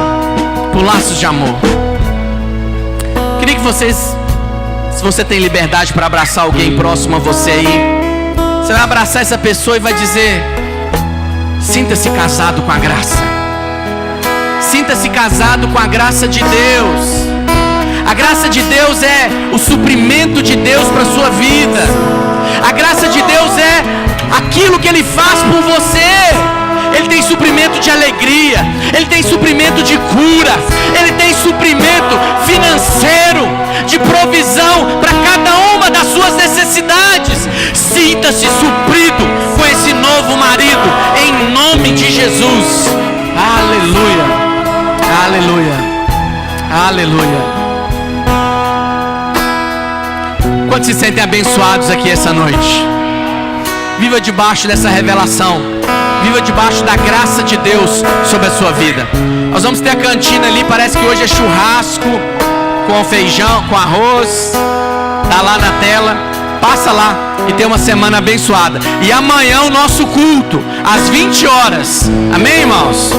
por laços de amor. Queria que vocês, se você tem liberdade para abraçar alguém próximo a você aí, você vai abraçar essa pessoa e vai dizer: sinta-se casado com a graça. Sinta-se casado com a graça de Deus. A graça de Deus é o suprimento de Deus para a sua vida. A graça de Deus é aquilo que Ele faz por você. Ele tem suprimento de alegria, Ele tem suprimento de cura, Ele tem suprimento financeiro, de provisão para cada uma das suas necessidades. Sinta-se suprido com esse novo marido, em nome de Jesus. Aleluia, aleluia, aleluia. Quantos se sentem abençoados aqui essa noite? Viva debaixo dessa revelação. Viva debaixo da graça de Deus sobre a sua vida. Nós vamos ter a cantina ali. Parece que hoje é churrasco com feijão, com arroz. Tá lá na tela. Passa lá e tenha uma semana abençoada. E amanhã o nosso culto às 20 horas. Amém, irmãos?